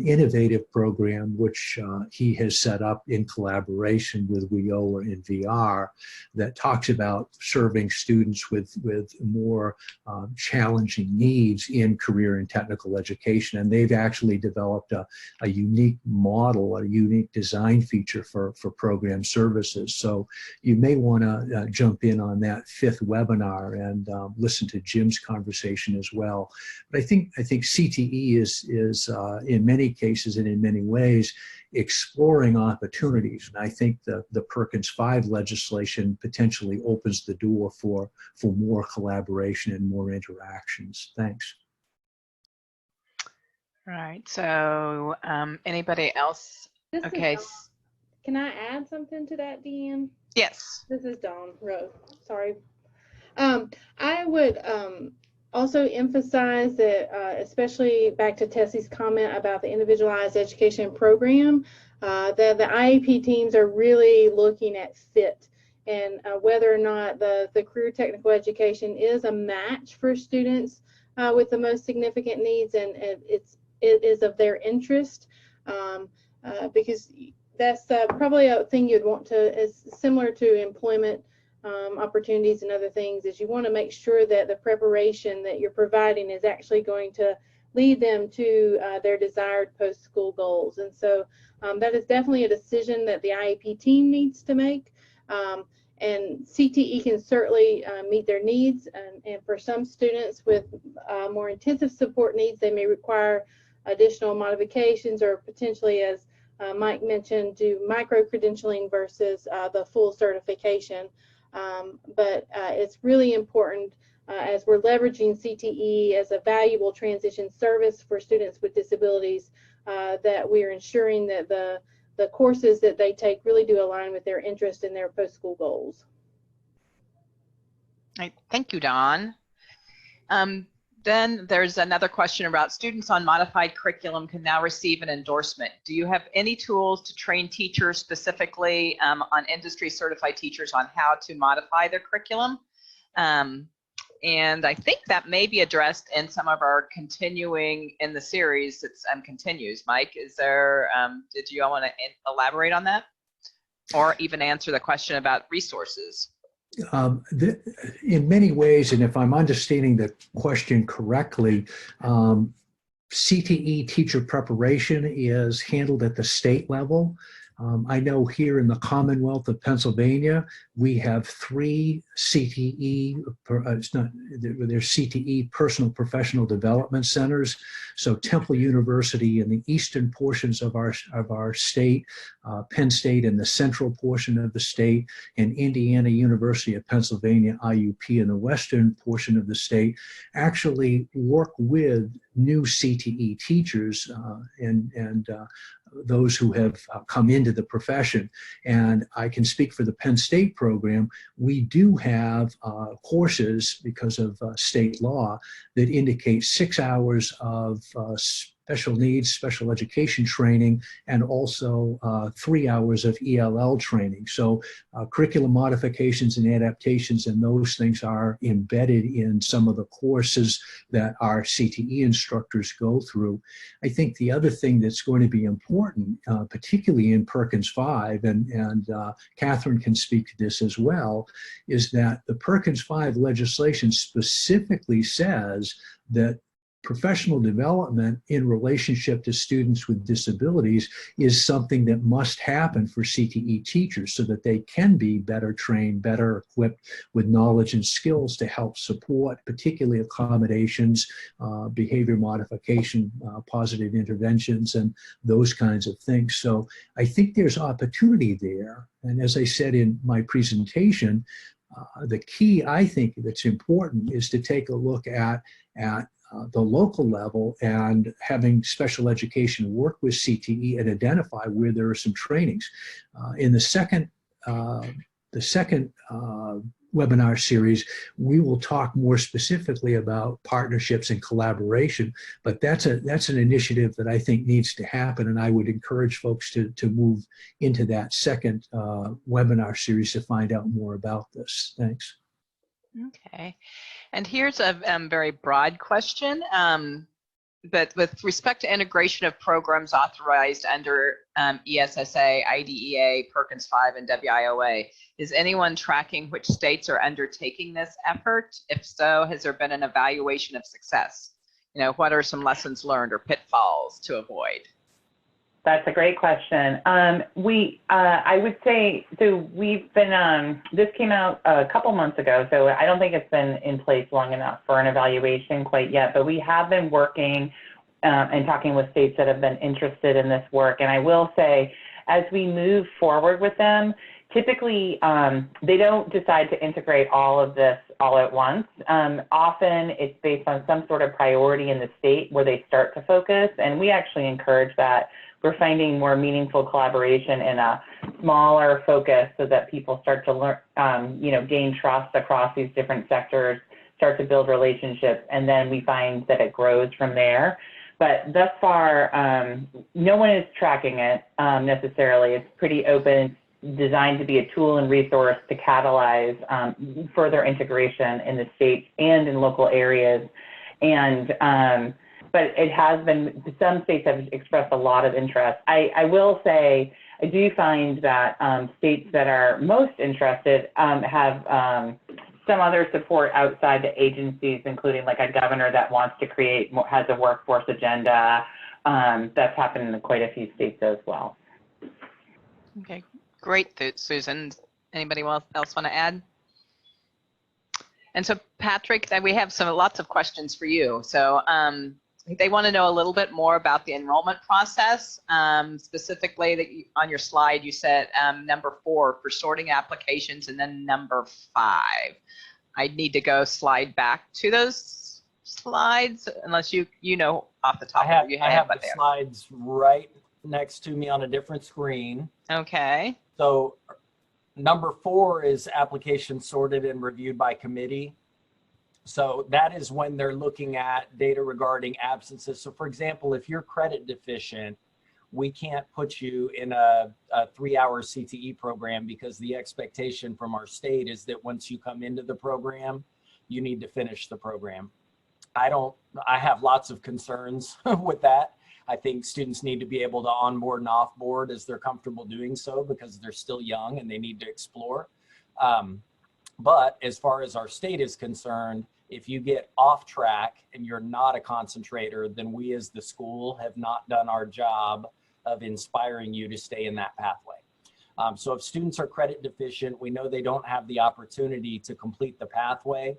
[SPEAKER 2] innovative program which he has set up in collaboration with WIOLA and VR that talks about serving students with more challenging needs in career and technical education. And they've actually developed a unique model, a unique design feature for program services. So you may want to jump in on that fifth webinar and listen to Jim's conversation as well. But I think CTE is in many cases and in many ways exploring opportunities. And I think the Perkins 5 legislation potentially opens the door for more collaboration and more interactions. Thanks.
[SPEAKER 1] All right. So anybody else? Okay.
[SPEAKER 7] Can I add something to that, Deanne?
[SPEAKER 1] Yes.
[SPEAKER 7] This is Dawn Rowe. Sorry. I would also emphasize that, especially back to Tessie's comment about the individualized education program, that the IEP teams are really looking at fit and whether or not the career technical education is a match for students with the most significant needs, and it is of their interest, because that's probably a thing you'd want to, is similar to employment opportunities and other things, is you want to make sure that the preparation that you're providing is actually going to lead them to their desired post-school goals. And so that is definitely a decision that the IEP team needs to make. And CTE can certainly meet their needs. And for some students with more intensive support needs, they may require additional modifications or potentially, as Mike mentioned, do micro-credentialing versus the full certification. But it's really important as we're leveraging CTE as a valuable transition service for students with disabilities, that we are ensuring that the courses that they take really do align with their interest and their post-school goals.
[SPEAKER 1] All right. Thank you, Dawn. Then there's another question about students on modified curriculum can now receive an endorsement. Do you have any tools to train teachers, specifically on industry certified teachers, on how to modify their curriculum? And I think that may be addressed in some of our continuing in the series that's continues. Mike, is there, did you all want to elaborate on that? Or even answer the question about resources?
[SPEAKER 2] In many ways, and if I'm understanding the question correctly, CTE teacher preparation is handled at the state level. I know here in the Commonwealth of Pennsylvania, we have 3 CTE, they're CTE personal professional development centers. So Temple University in the eastern portions of our state, Penn State in the central portion of the state, and Indiana University of Pennsylvania, IUP, in the western portion of the state, actually work with new CTE teachers and those who have come into the profession. And I can speak for the Penn State program. We do have courses, because of state law, that indicate 6 hours of special needs, special education training, and also 3 hours of ELL training. So curriculum modifications and adaptations and those things are embedded in some of the courses that our CTE instructors go through. I think the other thing that's going to be important, particularly in Perkins 5, and Catherine can speak to this as well, is that the Perkins 5 legislation specifically says that professional development in relationship to students with disabilities is something that must happen for CTE teachers so that they can be better trained, better equipped with knowledge and skills to help support, particularly accommodations, behavior modification, positive interventions, and those kinds of things. So I think there's opportunity there. And as I said in my presentation, the key, I think, that's important is to take a look at the local level and having special education work with CTE and identify where there are some trainings. In the second webinar series, we will talk more specifically about partnerships and collaboration, but that's an initiative that I think needs to happen, and I would encourage folks to move into that second webinar series to find out more about this. Thanks.
[SPEAKER 1] Okay, and here's a very broad question, but with respect to integration of programs authorized under ESSA, IDEA, Perkins 5, and WIOA, is anyone tracking which states are undertaking this effort? If so, has there been an evaluation of success? You know, what are some lessons learned or pitfalls to avoid?
[SPEAKER 3] That's a great question. I would say, so we've been, this came out a couple months ago, so I don't think it's been in place long enough for an evaluation quite yet, but we have been working and talking with states that have been interested in this work. And I will say, as we move forward with them, typically they don't decide to integrate all of this all at once. Often it's based on some sort of priority in the state where they start to focus, and we actually encourage that. We're finding more meaningful collaboration in a smaller focus so that people start to learn, gain trust across these different sectors, start to build relationships, and then we find that it grows from there. But thus far, no one is tracking it necessarily. It's pretty open, designed to be a tool and resource to catalyze further integration in the state and in local areas. And but it has been, some states have expressed a lot of interest. I will say, I do find that states that are most interested have some other support outside the agencies, including like a governor that wants to create, has a workforce agenda. That's happened in quite a few states as well.
[SPEAKER 1] Okay, great, Susan. Anybody else want to add? And so, Patrick, we have lots of questions for you. So they want to know a little bit more about the enrollment process. Specifically, that on your slide you said number 4 for sorting applications, and then number 5. I need to go slide back to those slides, unless you know off the top of your head.
[SPEAKER 6] I have the slides right next to me on a different screen.
[SPEAKER 1] Okay.
[SPEAKER 6] So number 4 is applications sorted and reviewed by committee. So that is when they're looking at data regarding absences. So for example, if you're credit deficient, we can't put you in a 3-hour CTE program, because the expectation from our state is that once you come into the program, you need to finish the program. I have lots of concerns with that. I think students need to be able to onboard and offboard as they're comfortable doing so, because they're still young and they need to explore. But as far as our state is concerned, if you get off track and you're not a concentrator, then we as the school have not done our job of inspiring you to stay in that pathway. So if students are credit deficient, we know they don't have the opportunity to complete the pathway,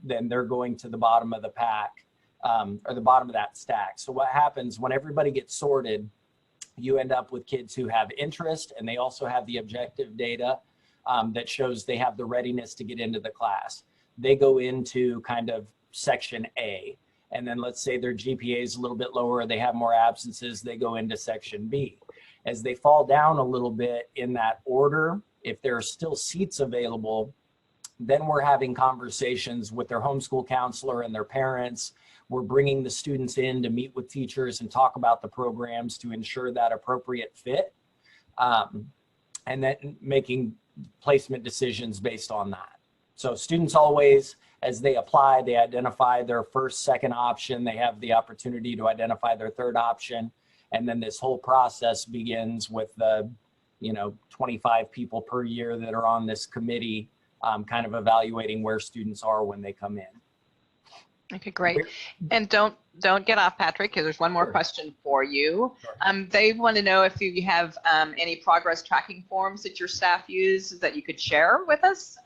[SPEAKER 6] then they're going to the bottom of the pack, or the bottom of that stack. So what happens when everybody gets sorted, you end up with kids who have interest, and they also have the objective data that shows they have the readiness to get into the class. They go into kind of section A, and then let's say their GPA is a little bit lower, they have more absences, they go into section B. As they fall down a little bit in that order, if there are still seats available, then we're having conversations with their homeschool counselor and their parents. We're bringing the students in to meet with teachers and talk about the programs to ensure that appropriate fit, and then making placement decisions based on that. So students always, as they apply, they identify their first, second option. They have the opportunity to identify their third option. And then this whole process begins with the, 25 people per year that are on this committee, kind of evaluating where students are when they come in.
[SPEAKER 1] Okay, great. And don't get off, Patrick, because there's one more question for you. They want to know if you have any progress tracking forms that your staff use that you could share with us.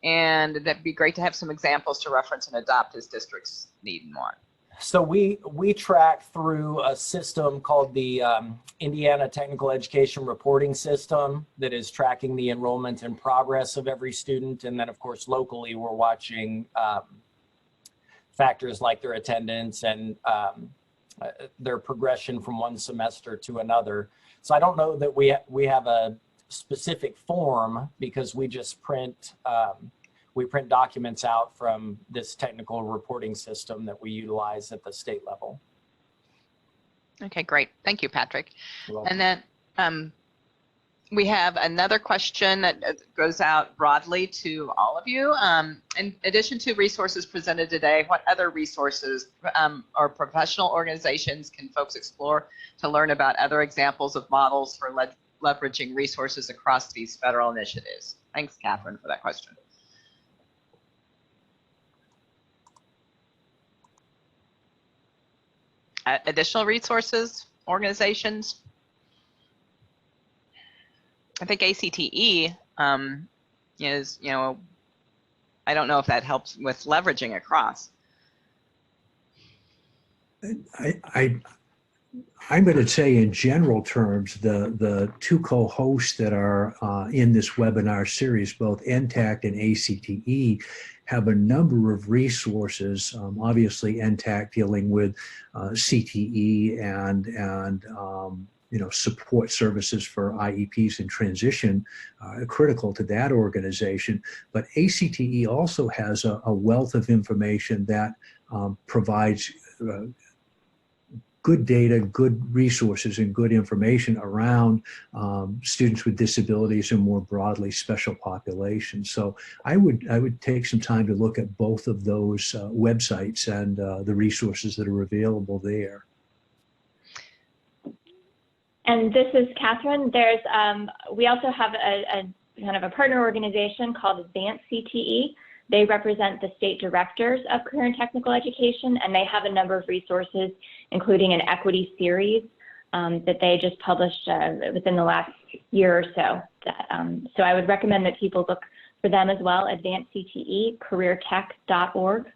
[SPEAKER 1] And that'd be great to have some examples to reference and adopt as districts need and want.
[SPEAKER 6] So we track through a system called the Indiana Technical Education Reporting System that is tracking the enrollment and progress of every student. And then, of course, locally, we're watching factors like their attendance and their progression from one semester to another. So I don't know that we have a specific form, because we just print documents out from this technical reporting system that we utilize at the state level.
[SPEAKER 1] Okay, great. Thank you, Patrick. And then we have another question that goes out broadly to all of you. In addition to resources presented today, what other resources or professional organizations can folks explore to learn about other examples of models for leveraging resources across these federal initiatives? Thanks, Catherine, for that question. Additional resources, organizations? I think ACTE is, I don't know if that helps with leveraging across.
[SPEAKER 2] I'm going to say in general terms, the two co-hosts that are in this webinar series, both NTAC and ACTE, have a number of resources. Obviously, NTAC dealing with CTE and support services for IEPs in transition, critical to that organization. But ACTE also has a wealth of information that provides good data, good resources, and good information around students with disabilities and more broadly special populations. So I would take some time to look at both of those websites and the resources that are available there.
[SPEAKER 5] And this is Catherine. There's we also have a kind of a partner organization called Advanced CTE. They represent the state directors of career and technical education, and they have a number of resources, including an equity series that they just published within the last year or so. So I would recommend that people look for them as well, Advanced CTE, careertech.org.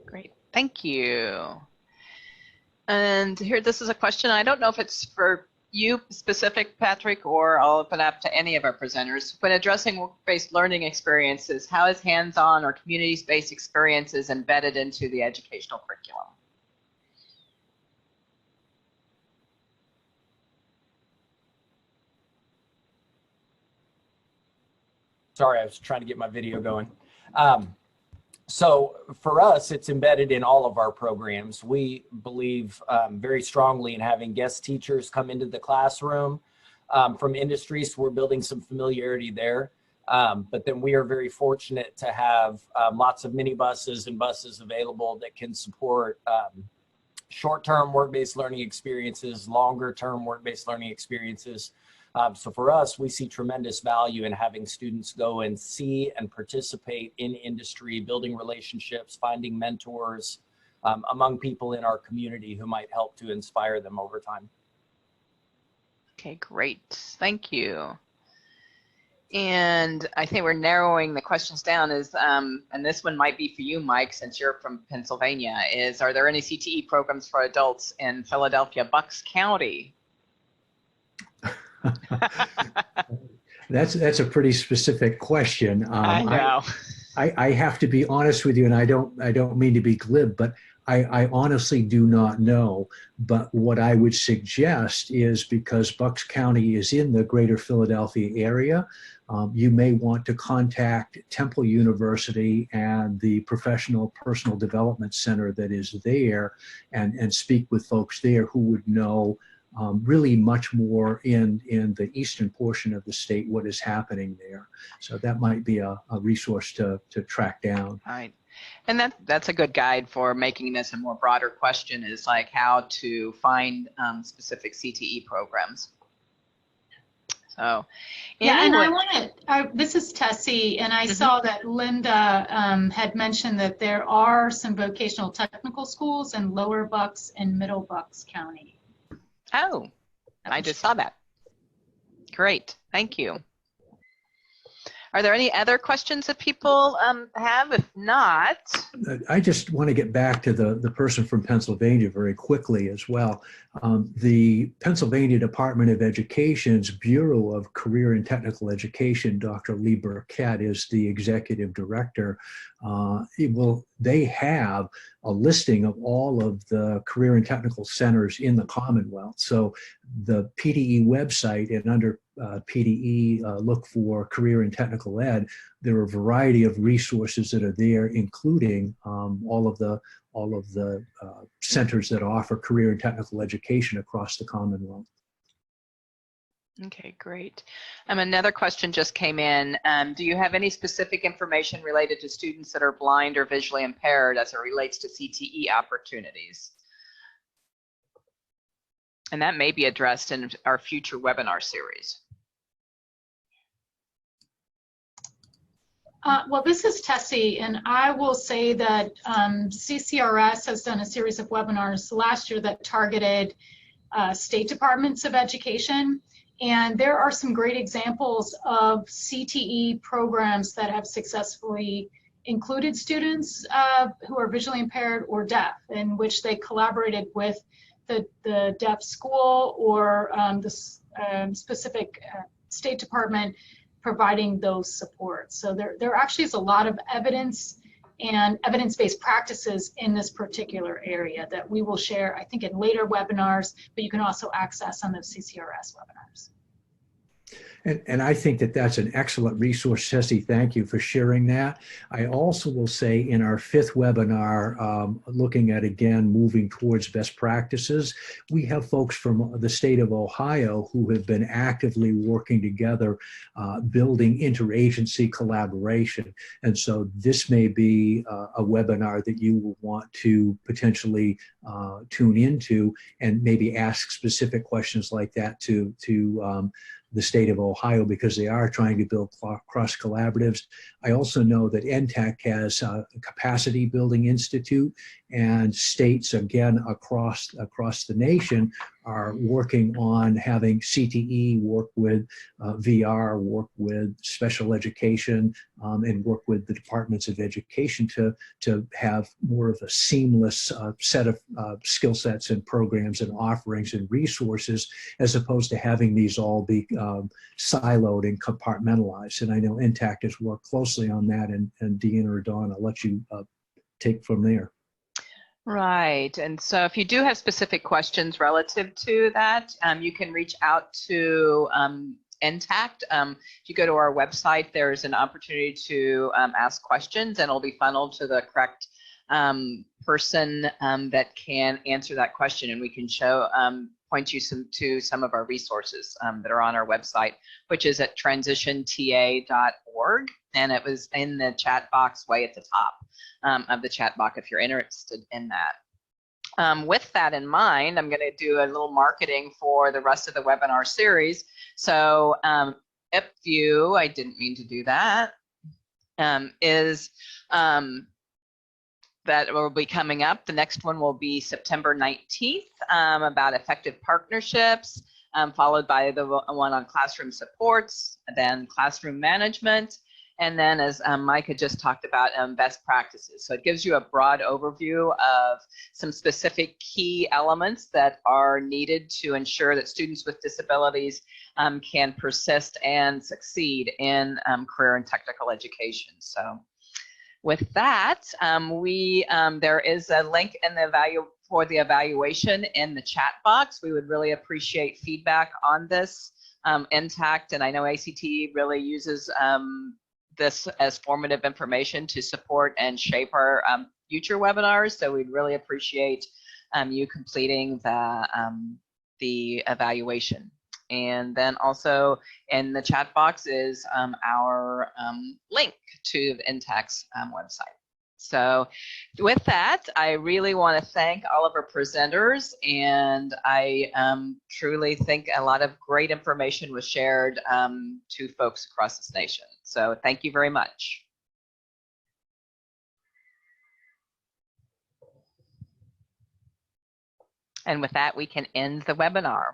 [SPEAKER 1] Great, thank you. And here, this is a question. I don't know if it's for you specific, Patrick, or I'll open up to any of our presenters. When addressing work-based learning experiences, how is hands-on or community-based experiences embedded into the educational curriculum?
[SPEAKER 6] Sorry, I was trying to get my video going. So for us, it's embedded in all of our programs. We believe very strongly in having guest teachers come into the classroom from industry, so we're building some familiarity there. But then we are very fortunate to have lots of minibuses and buses available that can support short-term work-based learning experiences, longer-term work-based learning experiences. So for us, we see tremendous value in having students go and see and participate in industry, building relationships, finding mentors among people in our community who might help to inspire them over time.
[SPEAKER 1] Okay, great. Thank you. And I think we're narrowing the questions down and this one might be for you, Mike, since you're from Pennsylvania, are there any CTE programs for adults in Philadelphia, Bucks County?
[SPEAKER 2] That's a pretty specific question.
[SPEAKER 1] I know.
[SPEAKER 2] I have to be honest with you, and I don't mean to be glib, but I honestly do not know. But what I would suggest is, because Bucks County is in the greater Philadelphia area, you may want to contact Temple University and the Professional Personal Development Center that is there and speak with folks there who would know really much more in the eastern portion of the state what is happening there. So that might be a resource to track down.
[SPEAKER 1] All right. And that's a good guide for making this a more broader question, is like how to find specific CTE programs. So
[SPEAKER 4] Yeah, and I
[SPEAKER 1] anyway,
[SPEAKER 4] want to, this is Tessie, and I
[SPEAKER 1] Mhm.
[SPEAKER 4] saw that Linda had mentioned that there are some vocational technical schools in Lower Bucks and Middle Bucks County.
[SPEAKER 1] Oh, and I just saw that. Great, thank you. Are there any other questions that people have? If not,
[SPEAKER 2] I just want to get back to the person from Pennsylvania very quickly as well. The Pennsylvania Department of Education's Bureau of Career and Technical Education, Dr. Lee Burkett is the executive director. They have a listing of all of the career and technical centers in the Commonwealth. So the PDE website, and under PDE, look for career and technical ed. There are a variety of resources that are there, including all of the centers that offer career and technical education across the Commonwealth.
[SPEAKER 1] okay, great. Another question just came in. Do you have any specific information related to students that are blind or visually impaired as it relates to CTE opportunities? And that may be addressed in our future webinar series.
[SPEAKER 4] Well, this is Tessie, and I will say that CCRS has done a series of webinars last year that targeted state departments of education. And there are some great examples of CTE programs that have successfully included students who are visually impaired or deaf, in which they collaborated with the deaf school or the specific state department providing those supports. So there actually is a lot of evidence and evidence-based practices in this particular area that we will share, I think, in later webinars, but you can also access on those CCRS webinars.
[SPEAKER 2] And I think that that's an excellent resource, Tessie. Thank you for sharing that. I also will say in our 5th webinar, looking at, again, moving towards best practices, we have folks from the state of Ohio who have been actively working together, building interagency collaboration. And so this may be a webinar that you will want to potentially tune into and maybe ask specific questions like that to the state of Ohio, because they are trying to build cross collaboratives. I also know that NTEC has a capacity building institute, and states, again, across the nation are working on having CTE work with VR, work with special education, and work with the departments of education to have more of a seamless set of skill sets and programs and offerings and resources, as opposed to having these all be siloed and compartmentalized. And I know NTAC has worked closely on that, and Deanna or Dawn, I'll let you take from there.
[SPEAKER 1] Right, and so if you do have specific questions relative to that, you can reach out to NTACT. If you go to our website, there's an opportunity to ask questions, and it'll be funneled to the correct person that can answer that question, and we can point you to some of our resources that are on our website, which is at transitionta.org, and it was in the chat box way at the top of the chat box if you're interested in that. With that in mind, I'm going to do a little marketing for the rest of the webinar series. So if you, I didn't mean to do that, that will be coming up. The next one will be September 19th about effective partnerships, followed by the one on classroom supports, then classroom management, and then, as Mike had just talked about, best practices. So it gives you a broad overview of some specific key elements that are needed to ensure that students with disabilities can persist and succeed in career and technical education. So with that, there is a link in the for the evaluation in the chat box. We would really appreciate feedback on this intact, and I know ACT really uses this as formative information to support and shape our future webinars. So we'd really appreciate you completing the evaluation. And then also in the chat box is our link to the INTAC's website. So with that, I really want to thank all of our presenters, and I truly think a lot of great information was shared to folks across this nation. So thank you very much. And with that, we can end the webinar.